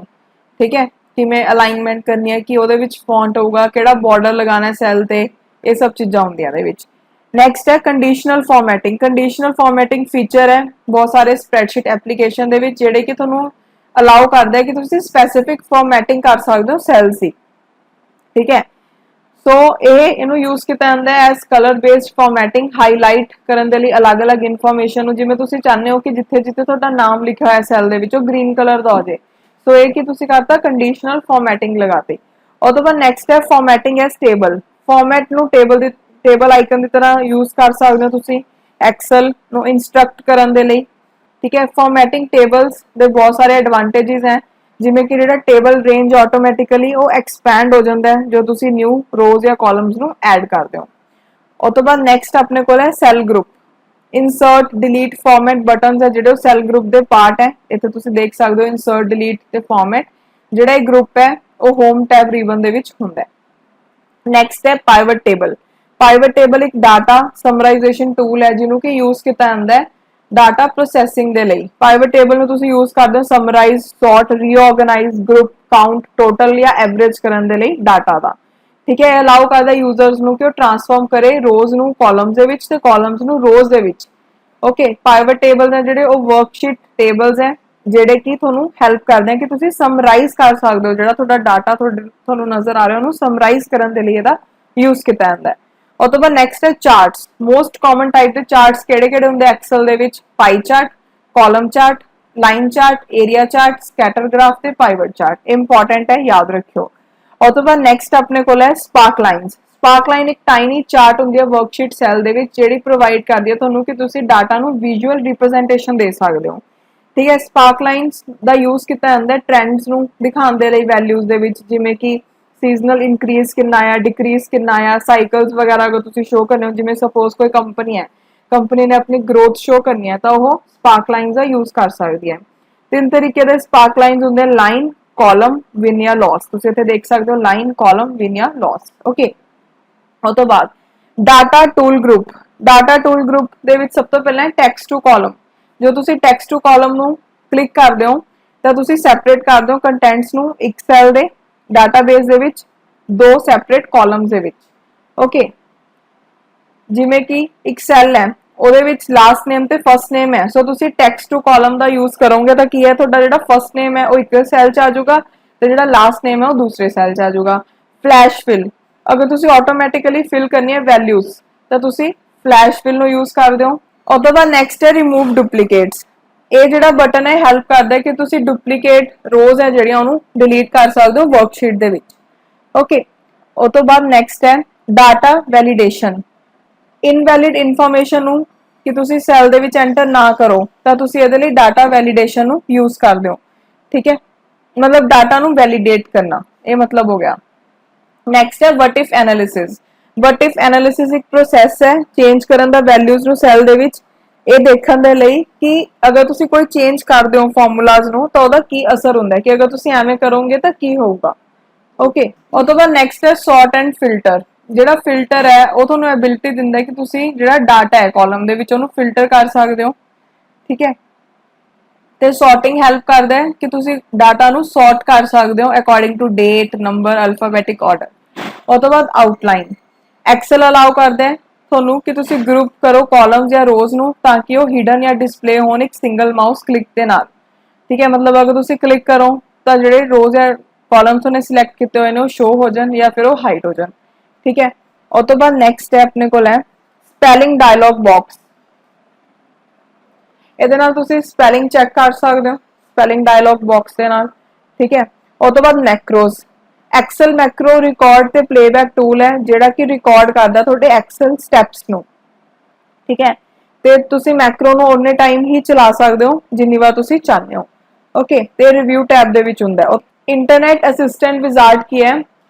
ਠੀਕ ਹੈ, ਕਿਵੇਂ ਅਲਾਈਨਮੈਂਟ ਕਰਨੀ ਹੈ, ਕਿ ਉਹਦੇ ਵਿੱਚ ਫੌਂਟ ਹੋਊਗਾ, ਕਿਹੜਾ ਬਾਰਡਰ ਲਗਾਉਣਾ ਹੈ ਸੈਲ ਤੇ, ਇਹ ਸਭ ਚੀਜ਼ਾਂ ਹੁੰਦੀਆਂ ਇਹਦੇ ਵਿੱਚ। ਨੈਕਸਟ ਹੈ conditional formatting. Conditional formatting feature ਹੈ ਬਹੁਤ ਸਾਰੇ ਸਪਰੈਡਸ਼ੀਟ ਐਪਲੀਕੇਸ਼ਨ ਦੇ ਵਿੱਚ ਜਿਹੜੇ ਕਿ ਤੁਹਾਨੂੰ ਅਲਾਉ ਕਰਦਾ ਹੈ ਕਿ ਤੁਸੀਂ ਸਪੈਸੀਫਿਕ ਫਾਰਮੈਟਿੰਗ ਕਰ ਸਕਦੇ ਹੋ ਸੈਲਸ ਦੀ, ਠੀਕ ਹੈ। ਸੋ ਇਹਨੂੰ ਯੂਜ਼ ਕੀਤਾ ਜਾਂਦਾ ਹੈ S colour based formatting, highlight ਕਰਨ ਦੇ ਲਈ ਅਲੱਗ-ਅਲੱਗ ਇਨਫੋਰਮੇਸ਼ਨ ਨੂੰ। ਜਿਵੇਂ ਤੁਸੀਂ ਚਾਹੁੰਦੇ ਹੋ ਕਿ ਜਿੱਥੇ-ਜਿੱਥੇ ਤੁਹਾਡਾ ਨਾਮ ਲਿਖਿਆ ਹੋਇਆ ਸੈਲ ਦੇ ਵਿੱਚ ਉਹ ਗ੍ਰੀਨ ਕਲਰ ਦਾ ਹੋ ਜਾਏ, ਸੋ ਇਹ ਕੀ ਤੁਸੀਂ ਕਰਤਾ ਕੰਡੀਸ਼ਨਲ ਫਾਰਮੈਟਿੰਗ ਲਗਾਤੀ। ਉਹ ਤੋਂ ਬਾਅਦ ਨੈਕਸਟ ਹੈ ਫਾਰਮੈਟਿੰਗ ਐਸ ਟੇਬਲ। ਫਾਰਮੈਟ ਨੂੰ ਟੇਬਲ ਆਈਕਨ ਦੀ ਤਰ੍ਹਾਂ ਯੂਜ਼ ਕਰ ਸਕਦੇ ਹੋ ਤੁਸੀਂ ਐਕਸਲ ਨੂੰ ਇੰਸਟਰਕਟ ਕਰਨ ਦੇ ਲਈ, ਠੀਕ ਹੈ। ਫਾਰਮੈਟਿੰਗ ਟੇਬਲਸ ਦੇ ਬਹੁਤ ਸਾਰੇ ਐਡਵਾਂਟੇजेस ਹੈ, ਜਿਵੇਂ ਕਿ ਜਿਹੜਾ ਟੇਬਲ ਰੇਂਜ ਆਟੋਮੈਟਿਕਲੀ ਉਹ ਐਕਸਪੈਂਡ ਹੋ ਜਾਂਦਾ ਹੈ ਜੋ ਤੁਸੀਂ ਨਿਊ ਰੋਜ਼ ਜਾਂ ਕਾਲਮਸ ਨੂੰ ਐਡ ਕਰਦੇ ਹੋ। ਉਸ ਤੋਂ ਬਾਅਦ ਨੈਕਸਟ ਆਪਣੇ ਕੋਲ ਹੈ cell group. Insert delete format buttons ਹੈ ਜਿਹੜੇ ਉਹ ਸੈਲ ਗਰੁੱਪ ਦੇ ਪਾਰਟ ਹੈ। ਇੱਥੇ ਤੁਸੀਂ ਦੇਖ ਸਕਦੇ ਹੋ ਇਨਸਰਟ ਡਿਲੀਟ ਤੇ ਫਾਰਮੈਟ। ਜਿਹੜਾ ਇਹ ਗਰੁੱਪ ਹੈ ਉਹ ਹੋਮ ਟੈਬ ਰਿਬਨ ਦੇ ਵਿੱਚ ਹੁੰਦਾ ਹੈ। ਨੈਕਸਟ ਹੈ ਪਾਈਵਟ ਟੇਬਲ। ਪਾਈਵਟ ਟੇਬਲ ਇੱਕ ਡਾਟਾ ਸਮਰਾਈਜ਼ੇਸ਼ਨ ਟੂਲ ਹੈ ਜਿਹਨੂੰ ਕਿ ਯੂਜ਼ ਕੀਤਾ ਜਾਂਦਾ ਹੈ ਡਾਟਾ ਪ੍ਰੋਸੈਸਿੰਗ ਦੇ ਲਈ। ਪਾਈਵਟ ਟੇਬਲ ਨੂੰ ਤੁਸੀਂ ਯੂਜ਼ ਕਰਦੇ ਹੋ summarize, sort, reorganize, group, count, total ਜਾਂ ਐਵਰੇਜ ਕਰਨ ਦੇ ਲਈ ਡਾਟਾ ਦਾ, ਠੀਕ ਹੈ। ਇਹ ਅਲਾਉ ਕਰਦਾ ਯੂਜ਼ਰਸ ਨੂੰ ਕਿ ਉਹ ਟ੍ਰਾਂਸਫਾਰਮ ਕਰੇ ਰੋਜ਼ ਨੂੰ ਕਾਲਮਸ ਦੇ ਵਿੱਚ ਤੇ ਕਾਲਮਸ ਨੂੰ ਰੋਜ਼ ਦੇ ਵਿੱਚ। ਓਕੇ, ਪਾਈਵਟ ਟੇਬਲ ਨੇ ਜਿਹੜੇ ਉਹ ਵਰਕਸ਼ੀਟ ਟੇਬਲਸ ਹੈ ਜਿਹੜੇ ਕਿ ਤੁਹਾਨੂੰ ਹੈਲਪ ਕਰਦੇ ਆ ਕਿ ਤੁਸੀਂ ਸਮਰਾਈਜ਼ ਕਰ ਸਕਦੇ ਹੋ ਜਿਹੜਾ ਤੁਹਾਡਾ ਡਾਟਾ ਤੁਹਾਨੂੰ ਨਜ਼ਰ ਆ ਰਿਹਾ ਉਹਨੂੰ ਸਮਰਾਈਜ਼ ਕਰਨ ਦੇ ਲਈ ਇਹਦਾ ਯੂਜ਼ ਕੀਤਾ ਜਾਂਦਾ ਹੈ। ਉਸ ਤੋਂ ਬਾਅਦ ਨੈਕਸਟ ਹੈ ਚਾਰਟਸ। ਮੋਸਟ ਕਾਮਨ ਟਾਈਪ ਦੇ ਚਾਰਟਸ ਕਿਹੜੇ-ਕਿਹੜੇ ਹੁੰਦੇ ਐਕਸਲ ਦੇ ਵਿੱਚ? Pie chart, column chart, line chart, area chart, scatter graph ਤੇ ਪਾਈਵਟ ਚਾਰਟ। ਇੰਪੋਰਟੈਂਟ ਹੈ, ਯਾਦ ਰੱਖਿਓ। ਉਸ ਤੋਂ ਬਾਅਦ ਨੈਕਸਟ ਆਪਣੇ ਕੋਲ ਹੈ ਸਪਾਰਕ ਲਾਈਨਸ। ਸਪਾਰਕ ਲਾਈਨ ਇੱਕ ਟਾਈਨੀ ਚਾਰਟ ਹੁੰਦੀ ਹੈ ਵਰਕਸ਼ੀਟ ਸੈਲ ਦੇ ਵਿੱਚ ਜਿਹੜੀ ਪ੍ਰੋਵਾਈਡ ਕਰਦੀ ਹੈ ਤੁਹਾਨੂੰ ਕਿ ਤੁਸੀਂ ਡਾਟਾ ਨੂੰ ਵਿਜ਼ੂਅਲ ਰਿਪਰੈਜ਼ੈਂਟੇਸ਼ਨ ਦੇ ਸਕਦੇ ਹੋ, ਠੀਕ ਹੈ। ਸਪਾਰਕ ਲਾਈਨਸ ਦਾ ਯੂਜ਼ ਕੀਤਾ ਜਾਂਦਾ ਟ੍ਰੈਂਡਸ ਨੂੰ ਦਿਖਾਉਣ ਦੇ ਲਈ ਵੈਲਿਊਜ਼ ਦੇ ਵਿੱਚ, ਜਿਵੇਂ ਕਿ ਸੀਜ਼ਨਲ ਇਨਕਰੀਜ਼ ਕਿੰਨਾ ਆ, ਡਿਕਰੀਜ਼ ਕਿੰਨਾ ਆ, ਸਾਈਕਲਸ ਵਗੈਰਾ ਅਗਰ ਤੁਸੀਂ ਸ਼ੋ ਕਰਨੇ ਹੋ, ਜਿਵੇਂ ਸਪੋਜ਼ ਕੋਈ ਕੰਪਨੀ ਹੈ, ਕੰਪਨੀ ਨੇ ਆਪਣੀ ਗਰੋਥ ਸ਼ੋ ਕਰਨੀ ਹੈ ਤਾਂ ਉਹ ਸਪਾਰਕ ਲਾਈਨਸ ਦਾ ਯੂਜ਼ ਕਰ ਸਕਦੀ ਹੈ। ਤਿੰਨ ਤਰੀਕੇ ਦੇ ਸਪਾਰਕ ਲਾਈਨਸ ਹੁੰਦੇ ਹਨ, ਲਾਈਨ, ਕਾਲਮ, ਵਿਨ ਜਾਂ ਲੌਸ। ਤੁਸੀਂ ਇੱਥੇ ਦੇਖ ਸਕਦੇ ਹੋ ਲਾਈਨ, ਕਾਲਮ, ਵਿਨ ਜਾਂ ਲੌਸ। ਓਕੇ, ਉਸ ਤੋਂ ਬਾਅਦ data tool group. Data tool group ਦੇ ਵਿੱਚ ਸਭ ਤੋਂ ਪਹਿਲਾਂ ਟੈਕਸਟ ਟੂ ਕਾਲਮ। ਜੋ ਤੁਸੀਂ ਟੈਕਸਟ ਟੂ ਕਾਲਮ ਨੂੰ ਕਲਿੱਕ ਕਰਦੇ ਹੋ ਤਾਂ ਤੁਸੀਂ ਸੈਪਰੇਟ ਕਰਦੇ ਹੋ ਕੰਟੈਂਟਸ ਨੂੰ ਇੱਕ ਸੈਲ ਦੇ ਡਾਟਾਬੇਸ ਦੇ ਵਿੱਚ ਦੋ ਸੈਪਰੇਟ ਕਾਲਮਸ ਦੇ ਵਿੱਚ। ਓਕੇ, ਜਿਵੇਂ ਕਿ ਇੱਕ ਸੈਲ ਹੈ ਉਹਦੇ ਵਿੱਚ ਲਾਸਟ ਨੇਮ ਤੇ ਫਸਟ ਨੇਮ ਹੈ, ਸੋ ਤੁਸੀਂ ਟੈਕਸਟ ਟੂ ਕਾਲਮ ਦਾ ਯੂਜ਼ ਕਰੋਗੇ ਤਾਂ ਕੀ ਹੈ ਤੁਹਾਡਾ ਜਿਹੜਾ ਫਸਟ ਨੇਮ ਹੈ ਉਹ ਇੱਕ ਸੈਲ 'ਚ ਆ ਜਾਊਗਾ ਤੇ ਜਿਹੜਾ ਲਾਸਟ ਨੇਮ ਹੈ ਉਹ ਦੂਸਰੇ ਸੈਲ 'ਚ ਆ ਜਾਊਗਾ। ਫਲੈਸ਼ ਫਿਲ, ਅਗਰ ਤੁਸੀਂ ਆਟੋਮੈਟਿਕਲੀ ਫਿਲ ਕਰਨੀ ਹੈ ਵੈਲਿਊਜ਼ ਤਾਂ ਤੁਸੀਂ ਫਲੈਸ਼ ਫਿਲ ਨੂੰ ਯੂਜ਼ ਕਰਦੇ ਹੋ। ਉਸ ਤੋਂ ਬਾਅਦ ਨੈਕਸਟ ਹੈ ਰਿਮੂਵ ਡੁਪਲੀਕੇਟਸ। ਇਹ ਜਿਹੜਾ ਬਟਨ ਹੈ ਹੈਲਪ ਕਰਦਾ ਕਿ ਤੁਸੀਂ ਡੁਪਲੀਕੇਟ ਰੋਜ਼ ਹੈ ਜਿਹੜੀਆਂ ਉਹਨੂੰ ਡਿਲੀਟ ਕਰ ਸਕਦੇ ਹੋ ਵਰਕਸ਼ੀਟ ਦੇ ਵਿੱਚ। ਓਕੇ, ਉਸ ਤੋਂ ਬਾਅਦ ਨੈਕਸਟ ਹੈ ਡਾਟਾ ਵੈਲੀਡੇਸ਼ਨ। ਇਨਵੈਲਿਡ ਇਨਫੋਰਮੇਸ਼ਨ ਨੂੰ ਕਿ ਤੁਸੀਂ ਸੈਲ ਦੇ ਵਿੱਚ ਐਂਟਰ ਨਾ ਕਰੋ ਤਾਂ ਤੁਸੀਂ ਇਹਦੇ ਲਈ ਡਾਟਾ ਵੈਲੀਡੇਸ਼ਨ ਨੂੰ ਯੂਜ਼ ਕਰਦੇ ਹੋ, ਠੀਕ ਹੈ, ਮਤਲਬ ਡਾਟਾ ਨੂੰ ਵੈਲੀਡੇਟ ਕਰਨਾ, ਇਹ ਮਤਲਬ ਹੋ ਗਿਆ। ਨੈਕਸਟ ਹੈ what if analysis. What if analysis ਇੱਕ ਪ੍ਰੋਸੈਸ ਹੈ ਚੇਂਜ ਕਰਨ ਦਾ ਵੈਲਿਊਜ਼ ਨੂੰ ਸੈਲ ਦੇ ਵਿੱਚ, ਇਹ ਦੇਖਣ ਦੇ ਲਈ ਕਿ ਅਗਰ ਤੁਸੀਂ ਕੋਈ ਚੇਂਜ ਕਰਦੇ ਹੋ ਫਾਰਮੂਲਾਜ਼ ਨੂੰ ਤਾਂ ਉਹਦਾ ਕੀ ਅਸਰ ਹੁੰਦਾ ਹੈ, ਕਿ ਅਗਰ ਤੁਸੀਂ ਐਵੇਂ ਕਰੋਗੇ ਤਾਂ ਕੀ ਹੋਊਗਾ। ਓਕੇ, ਉਸ ਤੋਂ ਬਾਅਦ ਨੈਕਸਟ ਹੈ ਸੌਰਟ ਐਂਡ ਫਿਲਟਰ। ਜਿਹੜਾ ਫਿਲਟਰ ਹੈ ਉਹ ਤੁਹਾਨੂੰ ਐਬਿਲਿਟੀ ਦਿੰਦਾ ਕਿ ਤੁਸੀਂ ਜਿਹੜਾ ਡਾਟਾ ਹੈ ਕਾਲਮ ਦੇ ਵਿੱਚ ਉਹਨੂੰ ਫਿਲਟਰ ਕਰ ਸਕਦੇ ਹੋ, ਠੀਕ ਹੈ। ਤੇ ਸੌਰਟਿੰਗ ਹੈਲਪ ਕਰਦਾ ਹੈ ਕਿ ਤੁਸੀਂ ਡਾਟਾ ਨੂੰ ਸੌਰਟ ਕਰ ਸਕਦੇ ਹੋ according to date, number, alphabetic order. ਉਸ ਤੋਂ ਬਾਅਦ ਆਊਟਲਾਈਨ। ਐਕਸਲ ਅਲਾਉ ਕਰਦਾ ਹੈ ਤੁਹਾਨੂੰ ਕਿ ਤੁਸੀਂ ਗਰੁੱਪ ਕਰੋ ਕਾਲਮਸ ਜਾਂ ਰੋਜ਼ ਨੂੰ ਤਾਂ ਕਿ ਉਹ ਹਿਡਨ ਜਾਂ ਡਿਸਪਲੇ ਹੋਣ ਇੱਕ ਸਿੰਗਲ ਮਾਊਸ ਕਲਿੱਕ ਦੇ ਨਾਲ, ਠੀਕ ਹੈ। ਮਤਲਬ ਅਗਰ ਤੁਸੀਂ ਕਲਿੱਕ ਕਰੋ ਤਾਂ ਜਿਹੜੇ ਰੋਜ਼ ਜਾਂ ਕਾਲਮਸ ਉਹਨੇ ਸਿਲੈਕਟ ਕੀਤੇ ਹੋਏ ਨੇ ਉਹ ਸ਼ੋ ਹੋ ਜਾਣ ਜਾਂ ਫਿਰ ਉਹ ਹਾਈਡ ਹੋ ਜਾਣ, ਠੀਕ ਹੈ। ਉਸ ਤੋਂ ਬਾਅਦ ਨੈਕਸਟ ਹੈ ਆਪਣੇ ਕੋਲ ਹੈ ਸਪੈਲਿੰਗ ਡਾਇਲੌਗ ਬਾਕਸ। ਇਹਦੇ ਨਾਲ ਤੁਸੀਂ ਸਪੈਲਿੰਗ ਚੈੱਕ ਕਰ ਸਕਦੇ ਹੋ ਸਪੈਲਿੰਗ ਡਾਇਲੌਗ ਬਾਕਸ ਦੇ ਨਾਲ, ਠੀਕ ਹੈ। ਉਸ ਤੋਂ ਬਾਅਦ ਮੈਕਰੋਜ਼। ਐਕਸਲ ਮੈਕਰੋ ਰਿਕਾਰਡ ਤੇ ਪਲੇਬੈਕ ਟੂਲ ਹੈ ਜਿਹੜਾ ਕਿ ਰਿਕਾਰਡ ਕਰਦਾ ਤੁਹਾਡੇ ਐਕਸਲ ਸਟੈਪਸ ਨੂੰ, ਠੀਕ ਹੈ। ਤੇ ਤੁਸੀਂ ਮੈਕਰੋ ਨੂੰ ਓਨੇ ਟਾਈਮ ਹੀ ਚਲਾ ਸਕਦੇ ਹੋ ਜਿੰਨੀ ਵਾਰ ਤੁਸੀਂ ਚਾਹੁੰਦੇ ਹੋ। ਓਕੇ, ਤੇ ਰਿਵਿਊ ਟੈਬ ਦੇ ਵਿੱਚ ਹੁੰਦਾ इंटरनेट असिस्टेंट विजार्ड की है,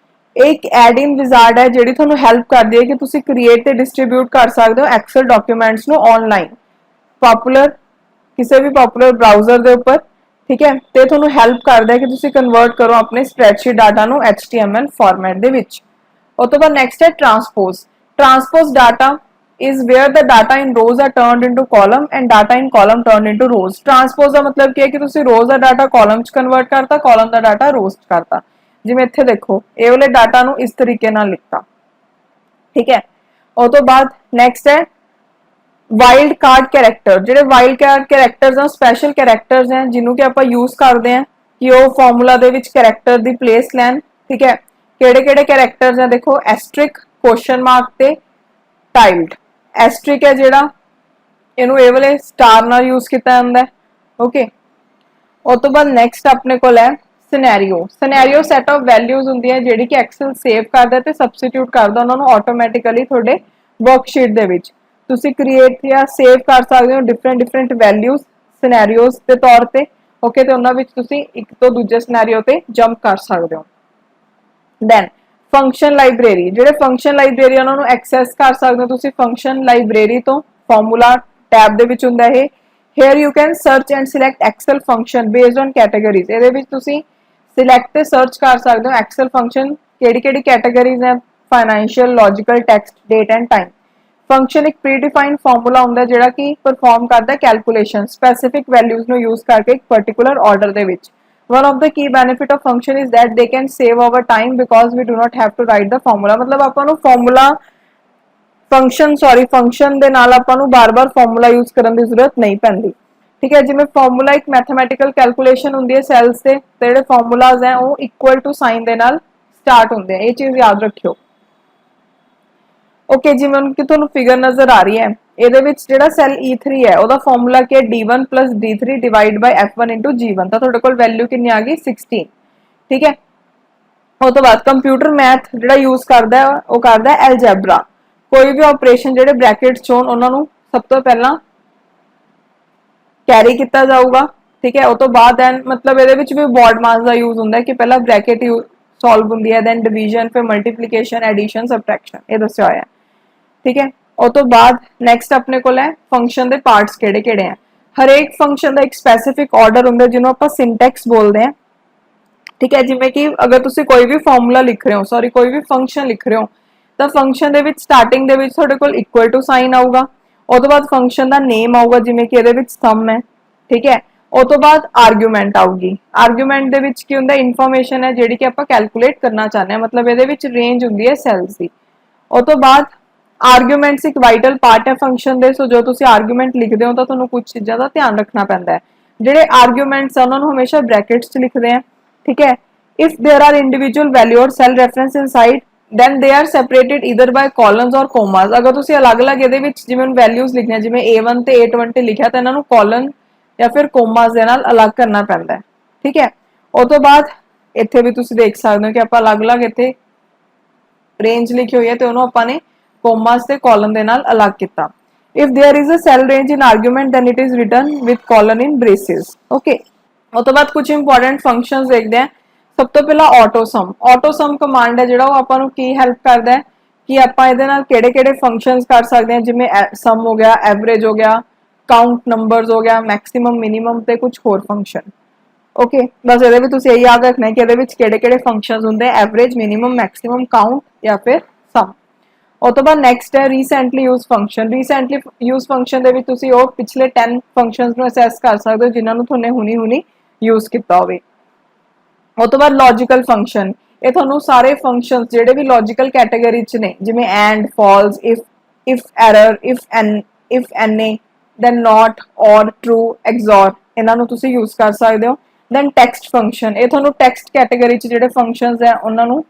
एक एड इन विजार्ड है ਜਿਹੜੀ ਤੁਹਾਨੂੰ ਹੈਲਪ ਕਰਦੀ ਹੈ ਕਿ ਤੁਸੀਂ ਕ੍ਰੀਏਟ ਤੇ ਡਿਸਟ੍ਰੀਬਿਊਟ ਕਰ ਸਕਦੇ ਹੋ ਐਕਸਲ ਡਾਕੂਮੈਂਟਸ ਨੂੰ ਆਨਲਾਈਨ ਪਪੂਲਰ ਕਿਸੇ ਵੀ ਪਪੂਲਰ ਬ੍ਰਾਊਜ਼ਰ ਦੇ ਉੱਪਰ, ਠੀਕ ਹੈ, ਤੇ ਤੁਹਾਨੂੰ ਹੈਲਪ ਕਰਦਾ ਹੈ ਕਿ ਤੁਸੀਂ ਕਨਵਰਟ ਕਰੋ ਆਪਣੇ ਸਪਰੈਡਸ਼ੀਟ ਡਾਟਾ ਨੂੰ HTML ਫਾਰਮੈਟ ਦੇ ਵਿੱਚ। ਉਸ ਤੋਂ ਬਾਅਦ ਨੈਕਸਟ ਹੈ ਟਰਾਂਸਪੋਜ਼। ਟਰਾਂਸਪੋਜ਼ data is where the data in rows are turned into column and data in column turned into rows। Transpose का मतलब क्या है कि तुसी rows का डाटा column च कन्वर्ट करता, column का डाटा rows च करता। जिवें इत्थे देखो ये वाले डाटा नु इस तरीके नाल लिखता, ठीक है। उस तो बाद नेक्स्ट है वाइल्ड कार्ड कैरेक्टर। जिहड़े वाइल्ड कार्ड कैरेक्टर्स हैं स्पेशल कैरेक्टर्स हैं जिन्हों कि आपां यूज करते हैं कि वो फॉर्मूला दे विच कैरेक्टर दी प्लेस लैन, ठीक है। किहड़े-किहड़े कैरेक्टर्स हैं देखो एस्ट्रिक, क्वेश्चन मार्क ते टाइल्ड। एस्ट्रिक है जिहड़ा इहनूं ए वाले स्टार नाल यूज कीता जांदा है, ओके। उस तो बाद नेक्स्ट अपने कोल है scenario. Scenario set of values हुंदी है जिहड़ी कि एक्सेल सेव करदा ते सबस्टिट्यूट करदा उन्हां नूं ऑटोमैटिकली तुहाडे वर्कशीट दे विच तुसी क्रिएट या सेव कर सकदे हो डिफरेंट वैल्यूज सिनेरियोज के तौर पे, ओके। ते उन्हां विच तुसी एक तो दूजे सिनेरियो पे जंप कर सकदे हो। दैन फंक्शन लाइब्रेरी, जिहड़े फंक्शन लाइब्रेरी उन्हां नूं एक्सेस कर सकदे हो तुसी फंक्शन लाइब्रेरी तो फॉर्मूला टैब दे विच हुंदा है। Here you can search and select Excel function based on categories. इहदे विच तुसी सिलेक्ट ते सर्च कर सकदे हो एक्सेल फंक्शन केड़ी-केड़ी कैटेगरीज है, financial, logical, text, date and time. Function एक प्रीडिफाइंड फॉर्मूला होंदा है जिहड़ा कि परफॉर्म करदा है कैलकुलेशन स्पेसिफिक वैल्यूज नु यूज करके एक particular order they which. One of the key benefit of function is that they can save our time because we do not have to write the formula। मतलब ਆਪਾਂ ਨੂੰ formula फंक्शन ਦੇ ਨਾਲ ਆਪਾਂ ਨੂੰ ਬਾਰ-ਬਾਰ formula यूज ਕਰਨ ਦੀ ਜ਼ਰੂਰਤ ਨਹੀਂ ਪੈਂਦੀ, ठीक है। जिवें formula एक मैथमेटिकल कैलकुलेशन ਹੁੰਦੀ है सेल्स ਤੇ ਜਿਹੜੇ formulas ਹੈ ਉਹ इक्वल टू साइन ਦੇ ਨਾਲ स्टार्ट ਹੁੰਦੇ हैं, ये चीज याद रखियो, ओके। जिवें कि ਤੁਹਾਨੂੰ फिगर नजर आ रही है ਇਹਦੇ ਵਿੱਚ ਜਿਹੜਾ ਸੈੱਲ E3 ਹੈ ਉਹਦਾ ਫਾਰਮੂਲਾ ਕੀ ਹੈ D1 D3 divide by F1 G1। ਤਾਂ ਤੁਹਾਡੇ ਕੋਲ ਵੈਲਿਊ ਕਿੰਨੀ ਆ ਗਈ 16, ठीक है। ਉਸ ਤੋਂ ਬਾਅਦ ਕੰਪਿਊਟਰ ਮੈਥ ਜਿਹੜਾ ਯੂਜ਼ ਕਰਦਾ ਹੈ ਉਹ ਕਰਦਾ ਹੈ ਐਲਜੈਬਰਾ। ਕੋਈ ਵੀ ਆਪਰੇਸ਼ਨ ਜਿਹੜੇ ਬ੍ਰੈਕਟਸ ਹੋਣ ਉਹਨਾਂ ਨੂੰ ਸਭ ਤੋਂ ਪਹਿਲਾਂ कैरी किया जाऊगा, ठीक है। उस तो बाद मतलब ये भी बॉर्ड मास का यूज होंगे कि पहला ब्रैकेट सॉल्व होंगी है, दैन डिवीजन, फिर मल्टीप्लीकेशन, एडिशन, सबट्रैक्शन, ये दस्या होया है, ठीक है। उस तो बाद नैक्सट अपने को है फंक्शन के पार्ट्स किहड़े-किहड़े हैं। हर एक फंक्शन का एक स्पैसिफिक ऑर्डर होंगे जिन्होंने आप सिंटैक्स बोलते हैं, ठीक है। जिवें कि अगर तुसी कोई भी फॉर्मूला लिख रहे हो, सॉरी कोई भी फंक्शन लिख रहे हो तो फंक्शन दे विच स्टार्टिंग दे विच तुहाडे कोल इक्वल टू साइन आऊगा। उस तो बाद फंक्शन का नेम आऊगा जिवें कि इहदे विच सम है, ठीक है। उस तो बाद आर्गूमेंट आऊगी। आर्गूमेंट दे विच की हुंदा इन्फॉर्मेशन है जिहड़ी कि आपां कैलकुलेट करना चाहते हैं, मतलब इहदे विच रेंज हुंदी है सैल्स दी। उस तो बाद आर्गूमेंट्स एक वाइटल पार्ट है फंक्शन दे। सो जो तुसी आर्गूमेंट लिखदे हो तो तुहानूं कुछ चीज़ां दा ध्यान रखना पैंदा है। जिहड़े आर्गूमेंट्स उन्हां नूं हमेशा ब्रैकेट्स च लिखदे हैं, ठीक है। If there are individual value or cell reference inside then they are separated either by columns or commas। अगर तुसी अलग-अलग ਇਹਦੇ ਵਿੱਚ ਜਿਵੇਂ ਵੈਲਿਊਜ਼ ਲਿਖਣੀਆਂ ਜਿਵੇਂ A1 ਤੇ A20 ਲਿਖਿਆ ਤਾਂ ਇਹਨਾਂ ਨੂੰ ਕਾਲਮ ਜਾਂ ਫਿਰ ਕੋਮਾਸ ਦੇ ਨਾਲ ਅਲੱਗ ਕਰਨਾ ਪੈਂਦਾ ਹੈ, ਠੀਕ ਹੈ। ਉਸ ਤੋਂ ਬਾਅਦ ਇੱਥੇ ਵੀ ਤੁਸੀਂ ਦੇਖ ਸਕਦੇ ਹੋ ਕਿ ਆਪਾਂ ਅਲੱਗ-ਅਲੱਗ ਇੱਥੇ ਰੇਂਜ ਲਿਖੀ ਹੋਈ ਹੈ ਤੇ ਉਹਨੂੰ ਆਪਾਂ ਨੇ ਕੋਮਾਸ ਤੇ ਕਾਲਮ ਦੇ ਨਾਲ ਅਲੱਗ ਕੀਤਾ। if there is a cell range in argument then it is written with colon in braces, okay। ਉਸ ਤੋਂ ਬਾਅਦ ਕੁਝ ਇੰਪੋਰਟੈਂਟ ਫੰਕਸ਼ਨਸ ਦੇਖਦੇ ਹਾਂ। सब तो पहला ऑटोसम। ऑटोसम कमांड है जिहड़ा वो आपां नूं की हेल्प करदा है कि आपां इहदे नाल किहड़े-किहड़े फंक्शनस कर सकते हैं, जिवें सम हो गया, एवरेज हो गया, काउंट नंबर्स हो गया, मैक्सिमम मिनिमम ते कुछ होर फंक्शन, ओके। बस इहदे विच तुसीं यही याद रखना है कि इहदे विच किहड़े-किहड़े फंक्शनस हुंदे हैं, एवरेज, मिनिमम, मैक्सिमम, काउंट या फिर सम। उस तो बाद नैक्सट है recently use function. Recently use function दे विच तुसीं वो पिछले 10 फंक्शनस नूं असैस कर सकदे हो जिन्हां नूं तुहाने हुणी यूज कीता होवे। उस तो बाद लॉजिकल फंक्शन, ये तुहानूं सारे फंक्शन जिहड़े भी लॉजिकल कैटेगरी च ने जिवें and, false, if error, if N A, then not, or, true, XOR, इन्हां नूं तुसीं यूज कर सकदे हो। दैन टैक्सट फंक्शन, ये तुहानूं टैक्सट कैटेगरी च जिहड़े फंक्शनस है उन्हां नूं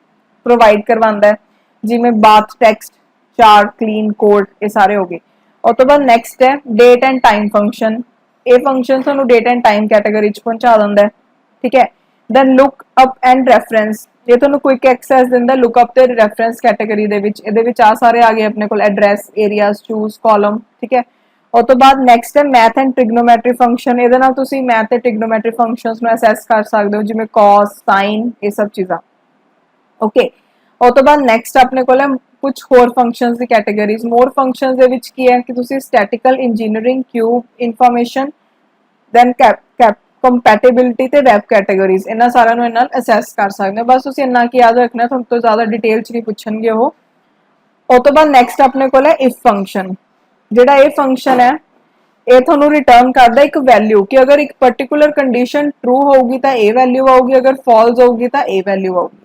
प्रोवाइड करवांदा है, जिवें baht text, chart, clean, code, ये सारे हो गए। उस तो बाद नैक्सट है डेट एंड टाइम फंक्शन। ये फंक्शन तुहानूं डेट एंड टाइम कैटेगरी च पहुंचा दिंदा है, ठीक है। Then look up and reference, ये तुहानूं क्विक एक्सेस दिंदा लुक अप ते रेफरेंस कैटेगरी दे विच। इहदे विच आ सारे आ गए अपने कोल एड्रैस, एरियाज, चूज, कॉलम, ठीक है। ਉਸ ਤੋਂ ਬਾਅਦ ਨੈਕਸਟ ਹੈ ਮੈਥ ਐਂਡ ਟ੍ਰਿਗਨੋਮੈਟਰੀ ਫੰਕਸ਼ਨ। ਇਹਦੇ ਨਾਲ ਤੁਸੀਂ ਮੈਥ ਤੇ ਟ੍ਰਿਗਨੋਮੈਟਰੀ ਫੰਕਸ਼ਨਸ ਨੂੰ ਅਸੈਸ ਕਰ ਸਕਦੇ ਹੋ, ਜਿਵੇਂ cos sin ਇਹ ਸਭ ਚੀਜ਼ਾਂ। ਓਕੇ, ਉਸ ਤੋਂ ਬਾਅਦ ਨੈਕਸਟ ਆਪਣੇ ਕੋਲ ਹੈ ਕੁਝ ਹੋਰ ਫੰਕਸ਼ਨਸ ਦੀ ਕੈਟਾਗਰੀਜ਼। ਮੋਰ ਫੰਕਸ਼ਨਸ ਦੇ ਵਿੱਚ ਕੀ ਹੈ ਕਿ ਤੁਸੀਂ ਸਟੈਟਿਕਲ ਇੰਜੀਨੀਅਰਿੰਗ, ਕਿਊਬ ਇਨਫੋਰਮੇਸ਼ਨ, ਦੈਨ ਕੰਪੈਟੇਬਿਲਿਟੀ ਤੇ ਵੈਬ ਕੈਟਾਗਰੀਜ਼, ਇਹਨਾਂ ਸਾਰਿਆਂ ਨੂੰ ਇਹਨਾਂ ਨਾਲ ਅਸੈਸ ਕਰ ਸਕਦੇ ਹੋ। ਬਸ ਤੁਸੀਂ ਇੰਨਾ ਕੀ ਯਾਦ ਰੱਖਣਾ, ਤੁਹਾਨੂੰ ਤੋਂ ਜ਼ਿਆਦਾ ਡਿਟੇਲ ਚ ਨਹੀਂ ਪੁੱਛਣਗੇ ਉਹ। ਉਸ ਤੋਂ ਬਾਅਦ ਨੈਕਸਟ ਆਪਣੇ ਕੋਲ ਹੈ ਇਫ ਫੰਕਸ਼ਨ। ਜਿਹੜਾ ਇਹ ਫੰਕਸ਼ਨ ਹੈ ਇਹ ਤੁਹਾਨੂੰ ਰਿਟਰਨ ਕਰਦਾ ਇੱਕ ਵੈਲਿਊ ਕਿ ਅਗਰ ਇੱਕ ਪਾਰਟਿਕੂਲਰ ਕੰਡੀਸ਼ਨ ਟਰੂ ਹੋਊਗੀ ਤਾਂ ਇਹ ਵੈਲਿਊ ਆਊਗੀ, ਅਗਰ ਫਾਲਸ ਹੋਊਗੀ ਤਾਂ ਇਹ ਵੈਲਿਊ ਆਊਗੀ।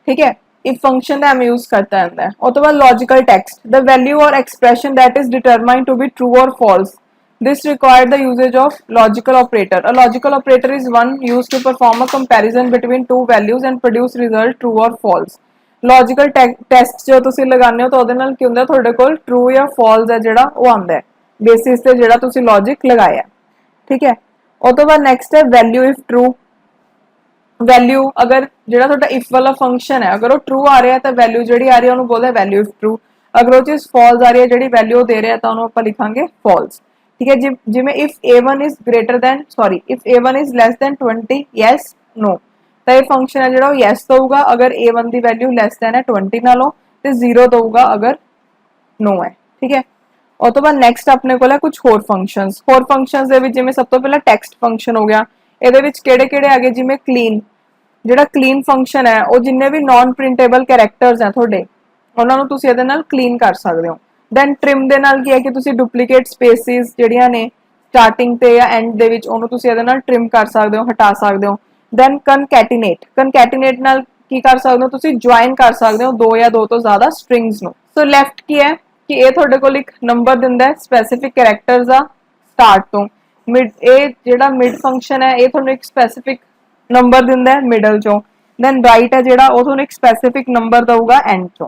ठीक है, इफ फंक्शन का हम यूज करता है। और तो बाद logical test, the value or expression that is determined to be true or false, this required the usage of logical operator. A logical operator is one used to perform a comparison between two values and produce result true or false. Logical test जो तुसी लगाने हो तो ਉਹਦੇ ਨਾਲ ਕੀ ਹੁੰਦਾ, ਤੁਹਾਡੇ ਕੋਲ ट्रू या false है ਜਿਹੜਾ ਉਹ ਆਉਂਦਾ ਹੈ ਬੇਸਿਸ ਤੇ ਜਿਹੜਾ ਤੁਸੀਂ ਲੌਜਿਕ ਲਗਾਇਆ। ठीक है, और तो बाद नेक्स्ट है वैल्यू इफ ट्रू। वैल्यू अगर ਜਿਹੜਾ ਤੁਹਾਡਾ ਇਫ ਵਾਲਾ ਫੰਕਸ਼ਨ ਹੈ ਅਗਰ ਉਹ ਟਰੂ ਆ ਰਿਹਾ ਤਾਂ ਵੈਲਿਊ ਜਿਹੜੀ ਆ ਰਹੀ ਹੈ ਉਹਨੂੰ ਬੋਲਦੇ ਵੈਲਿਊ ਇਫ ਟਰੂ। ਅਗਰ ਉਹ ਚੀਜ਼ ਫਾਲਸ ਆ ਰਹੀ ਹੈ ਜਿਹੜੀ ਵੈਲਿਊ ਦੇ ਰਿਹਾ ਤਾਂ ਉਹਨੂੰ ਆਪਾਂ ਲਿਖਾਂਗੇ ਫਾਲਸ। ਠੀਕ ਹੈ, ਜਿਵੇਂ if a1 is greater than if a1 is less than 20 yes no, ਤਾਂ ਇਹ ਫੰਕਸ਼ਨ ਹੈ ਜਿਹੜਾ ਉਹ ਯੈਸ ਦਊਗਾ ਅਗਰ a1 ਦੀ ਵੈਲਿਊ ਲੈਸ ਦੈਨ ਹੈ 20 ਨਾਲੋਂ, ਤੇ 0 ਦਊਗਾ ਅਗਰ नो है। ठीक है, और तो बाद नैक्सट अपने को कुछ होर फंक्शनस। होर फंक्शनस दे विच जिवें सब तो पहला टैक्सट फंक्शन हो गया। ਇਹਦੇ ਵਿੱਚ ਕਿਹੜੇ-ਕਿਹੜੇ ਆ ਗਏ, ਜਿਵੇਂ ਕਲੀਨ, ਜਿਹੜਾ ਕਲੀਨ ਫੰਕਸ਼ਨ ਹੈ ਉਹ ਜਿੰਨੇ ਵੀ ਨਾਨ ਪ੍ਰਿੰਟੇਬਲ ਕੈਰੈਕਟਰਸ ਹੈ ਤੁਹਾਡੇ ਉਹਨਾਂ ਨੂੰ ਤੁਸੀਂ ਇਹਦੇ ਨਾਲ ਕਲੀਨ ਕਰ ਸਕਦੇ ਹੋ। ਦੈਨ ਟ੍ਰਿਮ ਦੇ ਨਾਲ ਕੀ ਹੈ ਕਿ ਤੁਸੀਂ ਡੁਪਲੀਕੇਟ ਸਪੇਸਿਸ ਜਿਹੜੀਆਂ ਨੇ ਸਟਾਰਟਿੰਗ ਤੇ ਜਾਂ ਐਂਡ ਦੇ ਵਿੱਚ ਉਹਨੂੰ ਤੁਸੀਂ ਇਹਦੇ ਨਾਲ ਟ੍ਰਿਮ ਕਰ ਸਕਦੇ ਹੋ, ਹਟਾ ਸਕਦੇ ਹੋ। ਦੈਨ ਕਨਕੈਟੀਨੇਟ ਨਾਲ ਕੀ ਕਰ ਸਕਦੇ ਹੋ, ਤੁਸੀਂ ਜੁਆਇਨ ਕਰ ਸਕਦੇ ਹੋ ਦੋ ਜਾਂ ਦੋ ਤੋਂ ਜ਼ਿਆਦਾ ਸਟ੍ਰਿੰਗਸ ਨੂੰ। ਸੋ ਲੈਫਟ ਕੀ ਹੈ ਕਿ ਇਹ ਤੁਹਾਡੇ ਕੋਲ ਇੱਕ ਨੰਬਰ ਦਿੰਦਾ ਹੈ ਸਪੈਸੀਫਿਕ ਕੈਰੈਕਟਰਸ ਦਾ ਸਟਾਰਟ ਤੋਂ। ਮਿਡ, ਇਹ ਜਿਹੜਾ ਮਿਡ ਫੰਕਸ਼ਨ ਹੈ ਇਹ ਤੁਹਾਨੂੰ ਇੱਕ ਸਪੈਸੀਫਿਕ ਨੰਬਰ ਦਿੰਦਾ ਹੈ ਮਿਡਲ ਚੋਂ। ਦੈਨ ਰਾਈਟ ਹੈ ਜਿਹੜਾ ਉਹ ਤੁਹਾਨੂੰ ਇੱਕ ਸਪੈਸੀਫਿਕ ਨੰਬਰ ਦਊਗਾ ਐਂਡ ਚੋਂ।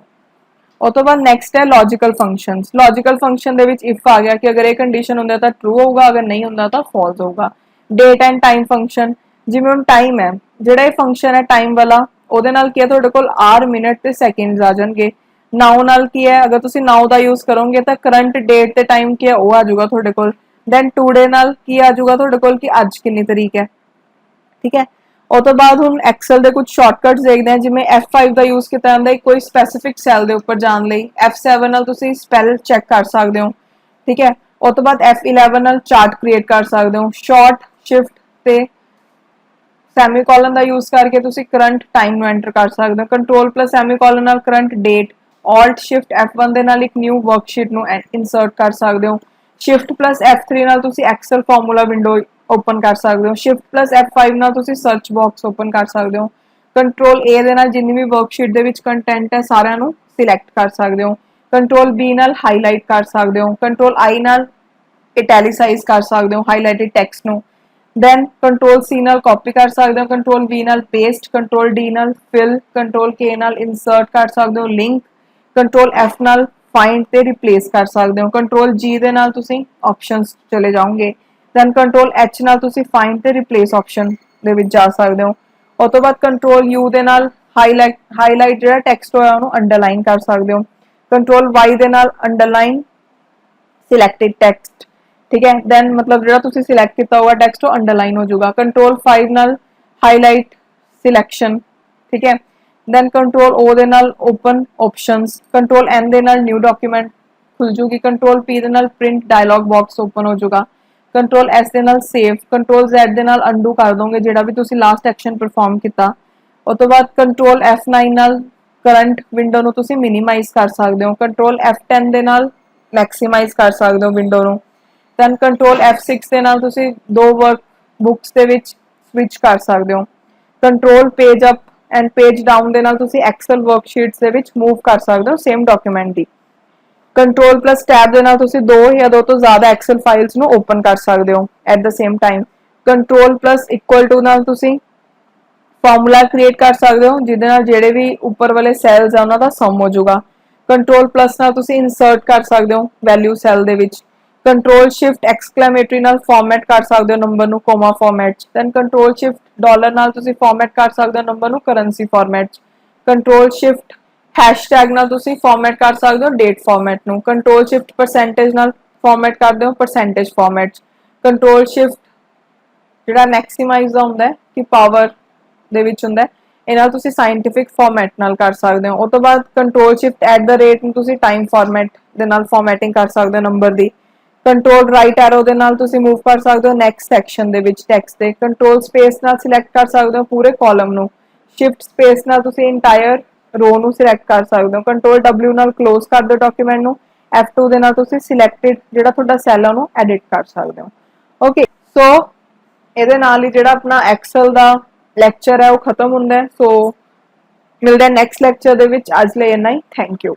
ਉਸ ਤੋਂ ਬਾਅਦ ਨੈਕਸਟ ਹੈ ਲੌਜੀਕਲ ਫੰਕਸ਼ਨਸ। ਲੌਜੀਕਲ ਫੰਕਸ਼ਨ ਦੇ ਵਿੱਚ ਇਫ ਆ ਗਿਆ ਕਿ ਅਗਰ ਇਹ ਕੰਡੀਸ਼ਨ ਹੁੰਦਾ ਤਾਂ ਟਰੂ ਹੋਊਗਾ, ਅਗਰ ਨਹੀਂ ਹੁੰਦਾ ਤਾਂ ਫਾਲਸ ਹੋਊਗਾ। ਡੇਟ ਐਂਡ ਟਾਈਮ ਫੰਕਸ਼ਨ, ਜਿਵੇਂ ਹੁਣ ਟਾਈਮ ਹੈ ਜਿਹੜਾ ਇਹ ਫੰਕਸ਼ਨ ਹੈ ਟਾਈਮ ਵਾਲਾ, ਉਹਦੇ ਨਾਲ ਕੀ ਹੈ ਤੁਹਾਡੇ ਕੋਲ ਆਰ, ਮਿੰਟ ਤੇ ਸੈਕਿੰਡਸ ਆ ਜਾਣਗੇ। ਨਾउ ਨਾਲ ਕੀ ਹੈ, ਅਗਰ ਤੁਸੀਂ ਨਾउ ਦਾ ਯੂਜ਼ ਕਰੋਗੇ ਤਾਂ ਕਰੰਟ ਡੇਟ ਤੇ ਟਾਈਮ ਕੀ ਹੈ ਉਹ ਆ ਜਾਊਗਾ ਤੁਹਾਡੇ ਕੋਲ। ਦੈਨ ਟੂਡੇ ਨਾਲ ਕੀ ਆ ਜਾਊਗਾ ਤੁਹਾਡੇ ਕੋਲ ਕਿ ਅੱਜ ਕਿੰਨੀ ਤਰੀਕ ਹੈ। ਠੀਕ ਹੈ, ਉਸ ਤੋਂ ਬਾਅਦ ਹੁਣ ਐਕਸਲ ਦੇ ਕੁਝ ਸ਼ਾਰਟਕਟਸ ਦੇਖਦੇ ਹਾਂ, ਜਿਵੇਂ F5 ਦਾ ਯੂਜ਼ ਕੀਤਾ ਜਾਂਦਾ ਹੈ ਕੋਈ ਸਪੈਸੀਫਿਕ ਸੈੱਲ ਦੇ ਉੱਪਰ ਜਾਣ ਲਈ। F7 ਨਾਲ ਤੁਸੀਂ ਸਪੈਲ ਚੈੱਕ ਕਰ ਸਕਦੇ ਹੋ। ਠੀਕ ਹੈ, ਉਸ ਤੋਂ ਬਾਅਦ F11 ਨਾਲ ਚਾਰਟ ਕ੍ਰੀਏਟ ਕਰ ਸਕਦੇ ਹੋ। ਸ਼ਾਰਟ, ਸ਼ਿਫਟ ਤੇ ਸੈਮੀਕੋਲਨ ਦਾ ਯੂਜ਼ ਕਰਕੇ ਤੁਸੀਂ ਕਰੰਟ ਟਾਈਮ ਨੂੰ ਐਂਟਰ ਕਰ ਸਕਦੇ ਹੋ। ਕੰਟਰੋਲ ਪਲੱਸ ਸੈਮੀਕੋਲਨ ਨਾਲ ਕਰੰਟ ਡੇਟ, ਆਲਟ ਸ਼ਿਫਟ F1 ਦੇ ਨਾਲ ਇੱਕ ਨਿਊ ਵਰਕਸ਼ੀਟ ਨੂੰ ਇਨਸਰਟ ਕਰ ਸਕਦੇ ਹੋ। ਸ਼ਿਫਟ ਪਲੱਸ F3 ਨਾਲ ਤੁਸੀਂ ਐਕਸਲ ਫਾਰਮੂਲਾ ਵਿੰਡੋ ओपन कर सकते हो। शिफ्ट प्लस F5 ਨਾਲ ਤੁਸੀਂ ਸਰਚ ਬਾਕਸ ਓਪਨ ਕਰ ਸਕਦੇ ਹੋ। ਕੰਟਰੋਲ A ਦੇ ਨਾਲ ਜਿੰਨੀ ਵੀ ਵਰਕਸ਼ੀਟ ਦੇ ਵਿੱਚ ਕੰਟੈਂਟ ਹੈ ਸਾਰਿਆਂ ਨੂੰ ਸਿਲੈਕਟ ਕਰ ਸਕਦੇ ਹੋ। ਕੰਟਰੋਲ B ਨਾਲ ਹਾਈਲਾਈਟ ਕਰ ਸਕਦੇ ਹੋ। ਕੰਟਰੋਲ I ਨਾਲ ਇਟੈਲਿਸਾਈਜ਼ ਕਰ ਸਕਦੇ ਹੋ ਹਾਈਲਾਈਟਡ ਟੈਕਸਟ ਨੂੰ। ਦੈਨ ਕੰਟਰੋਲ C ਨਾਲ ਕਾਪੀ ਕਰ ਸਕਦੇ ਹੋ। ਕੰਟਰੋਲ V ਨਾਲ ਪੇਸਟ, ਕੰਟਰੋਲ D ਨਾਲ ਫਿਲ, ਕੰਟਰੋਲ K ਨਾਲ ਇਨਸਰਟ ਕਰ ਸਕਦੇ ਹੋ ਲਿੰਕ, ਕੰਟਰੋਲ F ਨਾਲ ਫਾਈਂਡ ਤੇ ਰਿਪਲੇਸ ਕਰ ਸਕਦੇ ਹੋ। ਕੰਟਰੋਲ G ਦੇ ਨਾਲ ਤੁਸੀਂ ਆਪਸ਼ਨਸ ਚਲੇ ਜਾਓਗੇ। ਦੈਨ ਕੰਟਰੋਲ H ਨਾਲ ਤੁਸੀਂ ਫਾਈਂਡ ਤੇ ਰਿਪਲੇਸ ਆਪਸ਼ਨ ਦੇ ਵਿੱਚ ਜਾ ਸਕਦੇ ਹੋ। ਉਸ ਤੋਂ ਬਾਅਦ ਕੰਟਰੋਲ U ਦੇ ਨਾਲ ਹਾਈਲਾਈਟ ਜਿਹੜਾ ਟੈਕਸਟ ਹੋਇਆ ਉਹਨੂੰ ਅੰਡਰਲਾਈਨ ਕਰ ਸਕਦੇ ਹੋ। ਕੰਟਰੋਲ Y ਦੇ ਨਾਲ ਅੰਡਰਲਾਈਨ ਸਿਲੈਕਟਡ ਟੈਕਸਟ। ਠੀਕ ਹੈ, ਦੈਨ ਮਤਲਬ ਜਿਹੜਾ ਤੁਸੀਂ ਸਿਲੈਕਟ ਕੀਤਾ ਹੋਇਆ ਟੈਕਸਟ ਉਹ ਅੰਡਰਲਾਈਨ ਹੋ ਜਾਊਗਾ। ਕੰਟਰੋਲ 5 ਨਾਲ ਹਾਈਲਾਈਟ ਸਿਲੈਕਸ਼ਨ। ਠੀਕ ਹੈ, ਦੈਨ ਕੰਟਰੋਲ O ਦੇ ਨਾਲ ਓਪਨ ਆਪਸ਼ਨਸ। ਕੰਟਰੋਲ N ਦੇ ਨਾਲ ਨਿਊ ਡਾਕੂਮੈਂਟ ਖੁੱਲ ਜੂਗੀ। ਕੰਟਰੋਲ P ਦੇ ਨਾਲ ਪ੍ਰਿੰਟ ਡਾਇਲੌਗ ਬਾਕਸ ਓਪਨ ਹੋ ਜਾਊਗਾ। ਕੰਟਰੋਲ S ਦੇ ਨਾਲ ਸੇਵ, ਕੰਟਰੋਲ Z ਦੇ ਨਾਲ ਅੰਡੂ ਕਰ ਦੋਗੇ ਜਿਹੜਾ ਵੀ ਤੁਸੀਂ ਲਾਸਟ ਐਕਸ਼ਨ ਪਰਫਾਰਮ ਕੀਤਾ। ਉਸ ਤੋਂ ਬਾਅਦ ਕੰਟਰੋਲ F9 ਨਾਲ ਕਰੰਟ ਵਿੰਡੋ ਨੂੰ ਤੁਸੀਂ ਮਿਨੀਮਾਈਜ਼ ਕਰ ਸਕਦੇ ਹੋ। ਕੰਟਰੋਲ F10 ਦੇ ਨਾਲ ਮੈਕਸਿਮਾਈਜ਼ ਕਰ ਸਕਦੇ ਹੋ ਵਿੰਡੋ ਨੂੰ। ਦੈਨ ਕੰਟਰੋਲ F6 ਦੇ ਨਾਲ ਤੁਸੀਂ ਦੋ ਵਰਕ ਬੁੱਕਸ ਦੇ ਵਿੱਚ ਸਵਿਚ ਕਰ ਸਕਦੇ ਹੋ। Control page up and page down ਦੇ ਨਾਲ ਤੁਸੀਂ ਐਕਸਲ ਵਰਕਸ਼ੀਟਸ ਦੇ ਵਿੱਚ ਮੂਵ ਕਰ ਸਕਦੇ ਹੋ ਸੇਮ ਡਾਕੂਮੈਂਟ ਦੀ। ਕੰਟਰੋਲ ਪਲੱਸ ਟੈਬ ਦੇ ਨਾਲ ਤੁਸੀਂ ਦੋ ਜਾਂ ਦੋ ਤੋਂ ਜ਼ਿਆਦਾ ਐਕਸਲ ਫਾਈਲਸ ਨੂੰ ਓਪਨ ਕਰ ਸਕਦੇ ਹੋ at the same time. Control plus equal to ਨਾਲ ਤੁਸੀਂ ਫਾਰਮੂਲਾ ਕ੍ਰੀਏਟ ਕਰ ਸਕਦੇ ਹੋ ਜਿਹਦੇ ਨਾਲ ਜਿਹੜੇ ਵੀ ਉੱਪਰ ਵਾਲੇ ਸੈਲਸ ਆ ਉਹਨਾਂ ਦਾ ਸਮ ਹੋ ਜਾਊਗਾ। ਕੰਟਰੋਲ ਪਲੱਸ ਨਾਲ ਤੁਸੀਂ ਇਨਸਰਟ ਕਰ ਸਕਦੇ ਹੋ ਵੈਲਿਊ ਸੈੱਲ ਦੇ ਵਿੱਚ। ਕੰਟਰੋਲ ਸ਼ਿਫਟ ਐਕਸਕਲੇਮੇਟਰੀ ਨਾਲ ਫਾਰਮੈਟ ਕਰ ਸਕਦੇ ਹੋ ਨੰਬਰ ਨੂੰ ਕੋਮਾ ਫਾਰਮੈਟ 'ਚ। ਦੈਨ ਕੰਟਰੋਲ ਸ਼ਿਫਟ ਡਾਲਰ ਨਾਲ ਤੁਸੀਂ ਫਾਰਮੈਟ ਕਰ ਸਕਦੇ ਹੋ ਨੰਬਰ ਨੂੰ ਕਰੰਸੀ ਫਾਰਮੈਟ 'ਚ। ਕੰਟਰੋਲ ਸ਼ਿਫਟ ਹੈਸ਼ਟੈਗ ਨਾਲ ਤੁਸੀਂ ਫਾਰਮੈਟ ਕਰ ਸਕਦੇ ਹੋ ਡੇਟ ਫਾਰਮੈਟ ਨੂੰ। ਕੰਟਰੋਲ ਸ਼ਿਫਟ ਪਰਸੈਂਟੇਜ ਨਾਲ ਫਾਰਮੈਟ ਕਰਦੇ ਹੋ ਪਰਸੈਂਟੇਜ ਫਾਰਮੈਟ, ਕੰਟਰੋਲ ਸ਼ਿਫਟ ਜਿਹੜਾ ਮੈਕਸਿਮਾਈਜ਼ ਦਾ ਹੁੰਦਾ ਹੈ ਕਿ ਪਾਵਰ ਦੇ ਵਿੱਚ ਹੁੰਦਾ ਹੈ, ਇਹਨਾਂ ਤੁਸੀਂ ਸਾਇੰਟਿਫਿਕ ਫਾਰਮੈਟ ਨਾਲ ਕਰ ਸਕਦੇ ਹੋ। ਉਸ ਤੋਂ ਬਾਅਦ ਕੰਟਰੋਲ ਸ਼ਿਫਟ @ ਨੂੰ ਤੁਸੀਂ ਟਾਈਮ ਫਾਰਮੈਟ ਦੇ ਨਾਲ ਫਾਰਮੈਟਿੰਗ ਕਰ ਸਕਦੇ ਹੋ ਨੰਬਰ ਦੀ। ਕੰਟਰੋਲ ਰਾਈਟ ਐਰੋ ਦੇ ਨਾਲ ਤੁਸੀਂ ਮੂਵ ਕਰ ਸਕਦੇ ਹੋ ਨੈਕਸਟ ਸੈਕਸ਼ਨ ਦੇ ਵਿੱਚ ਟੈਕਸਟ ਦੇ। ਕੰਟਰੋਲ ਸਪੇਸ ਨਾਲ ਸਿਲੈਕਟ ਕਰ ਸਕਦੇ ਹੋ ਪੂਰੇ ਕਾਲਮ ਨੂੰ। ਸ਼ਿਫਟ ਸਪੇਸ ਨਾਲ ਤੁਸੀਂ ਇੰਟਾਇਰ ਰੋ ਨੂੰ ਸਿਲੈਕਟ ਕਰ ਸਕਦੇ ਹੋ। ਕੰਟਰੋਲ W ਨਾਲ ਕਲੋਜ਼ ਕਰ ਦਿਓ ਡਾਕੂਮੈਂਟ ਨੂੰ। F2 ਦੇ ਨਾਲ ਤੁਸੀਂ ਸਿਲੈਕਟਡ ਜਿਹੜਾ ਤੁਹਾਡਾ ਸੈੱਲ ਆ ਉਹਨੂੰ ਐਡਿਟ ਕਰ ਸਕਦੇ ਹੋ। ਓਕੇ, ਸੋ ਇਹਦੇ ਨਾਲ ਹੀ ਜਿਹੜਾ ਆਪਣਾ ਐਕਸਲ ਦਾ ਲੈਕਚਰ ਹੈ ਉਹ ਖਤਮ ਹੁੰਦਾ ਹੈ। ਸੋ ਮਿਲਦੇ ਹਾਂ ਨੈਕਸਟ ਲੈਕਚਰ ਦੇ ਵਿੱਚ। ਅੱਜ ਲਈ ਇੰਨਾ ਹੀ। Thank you.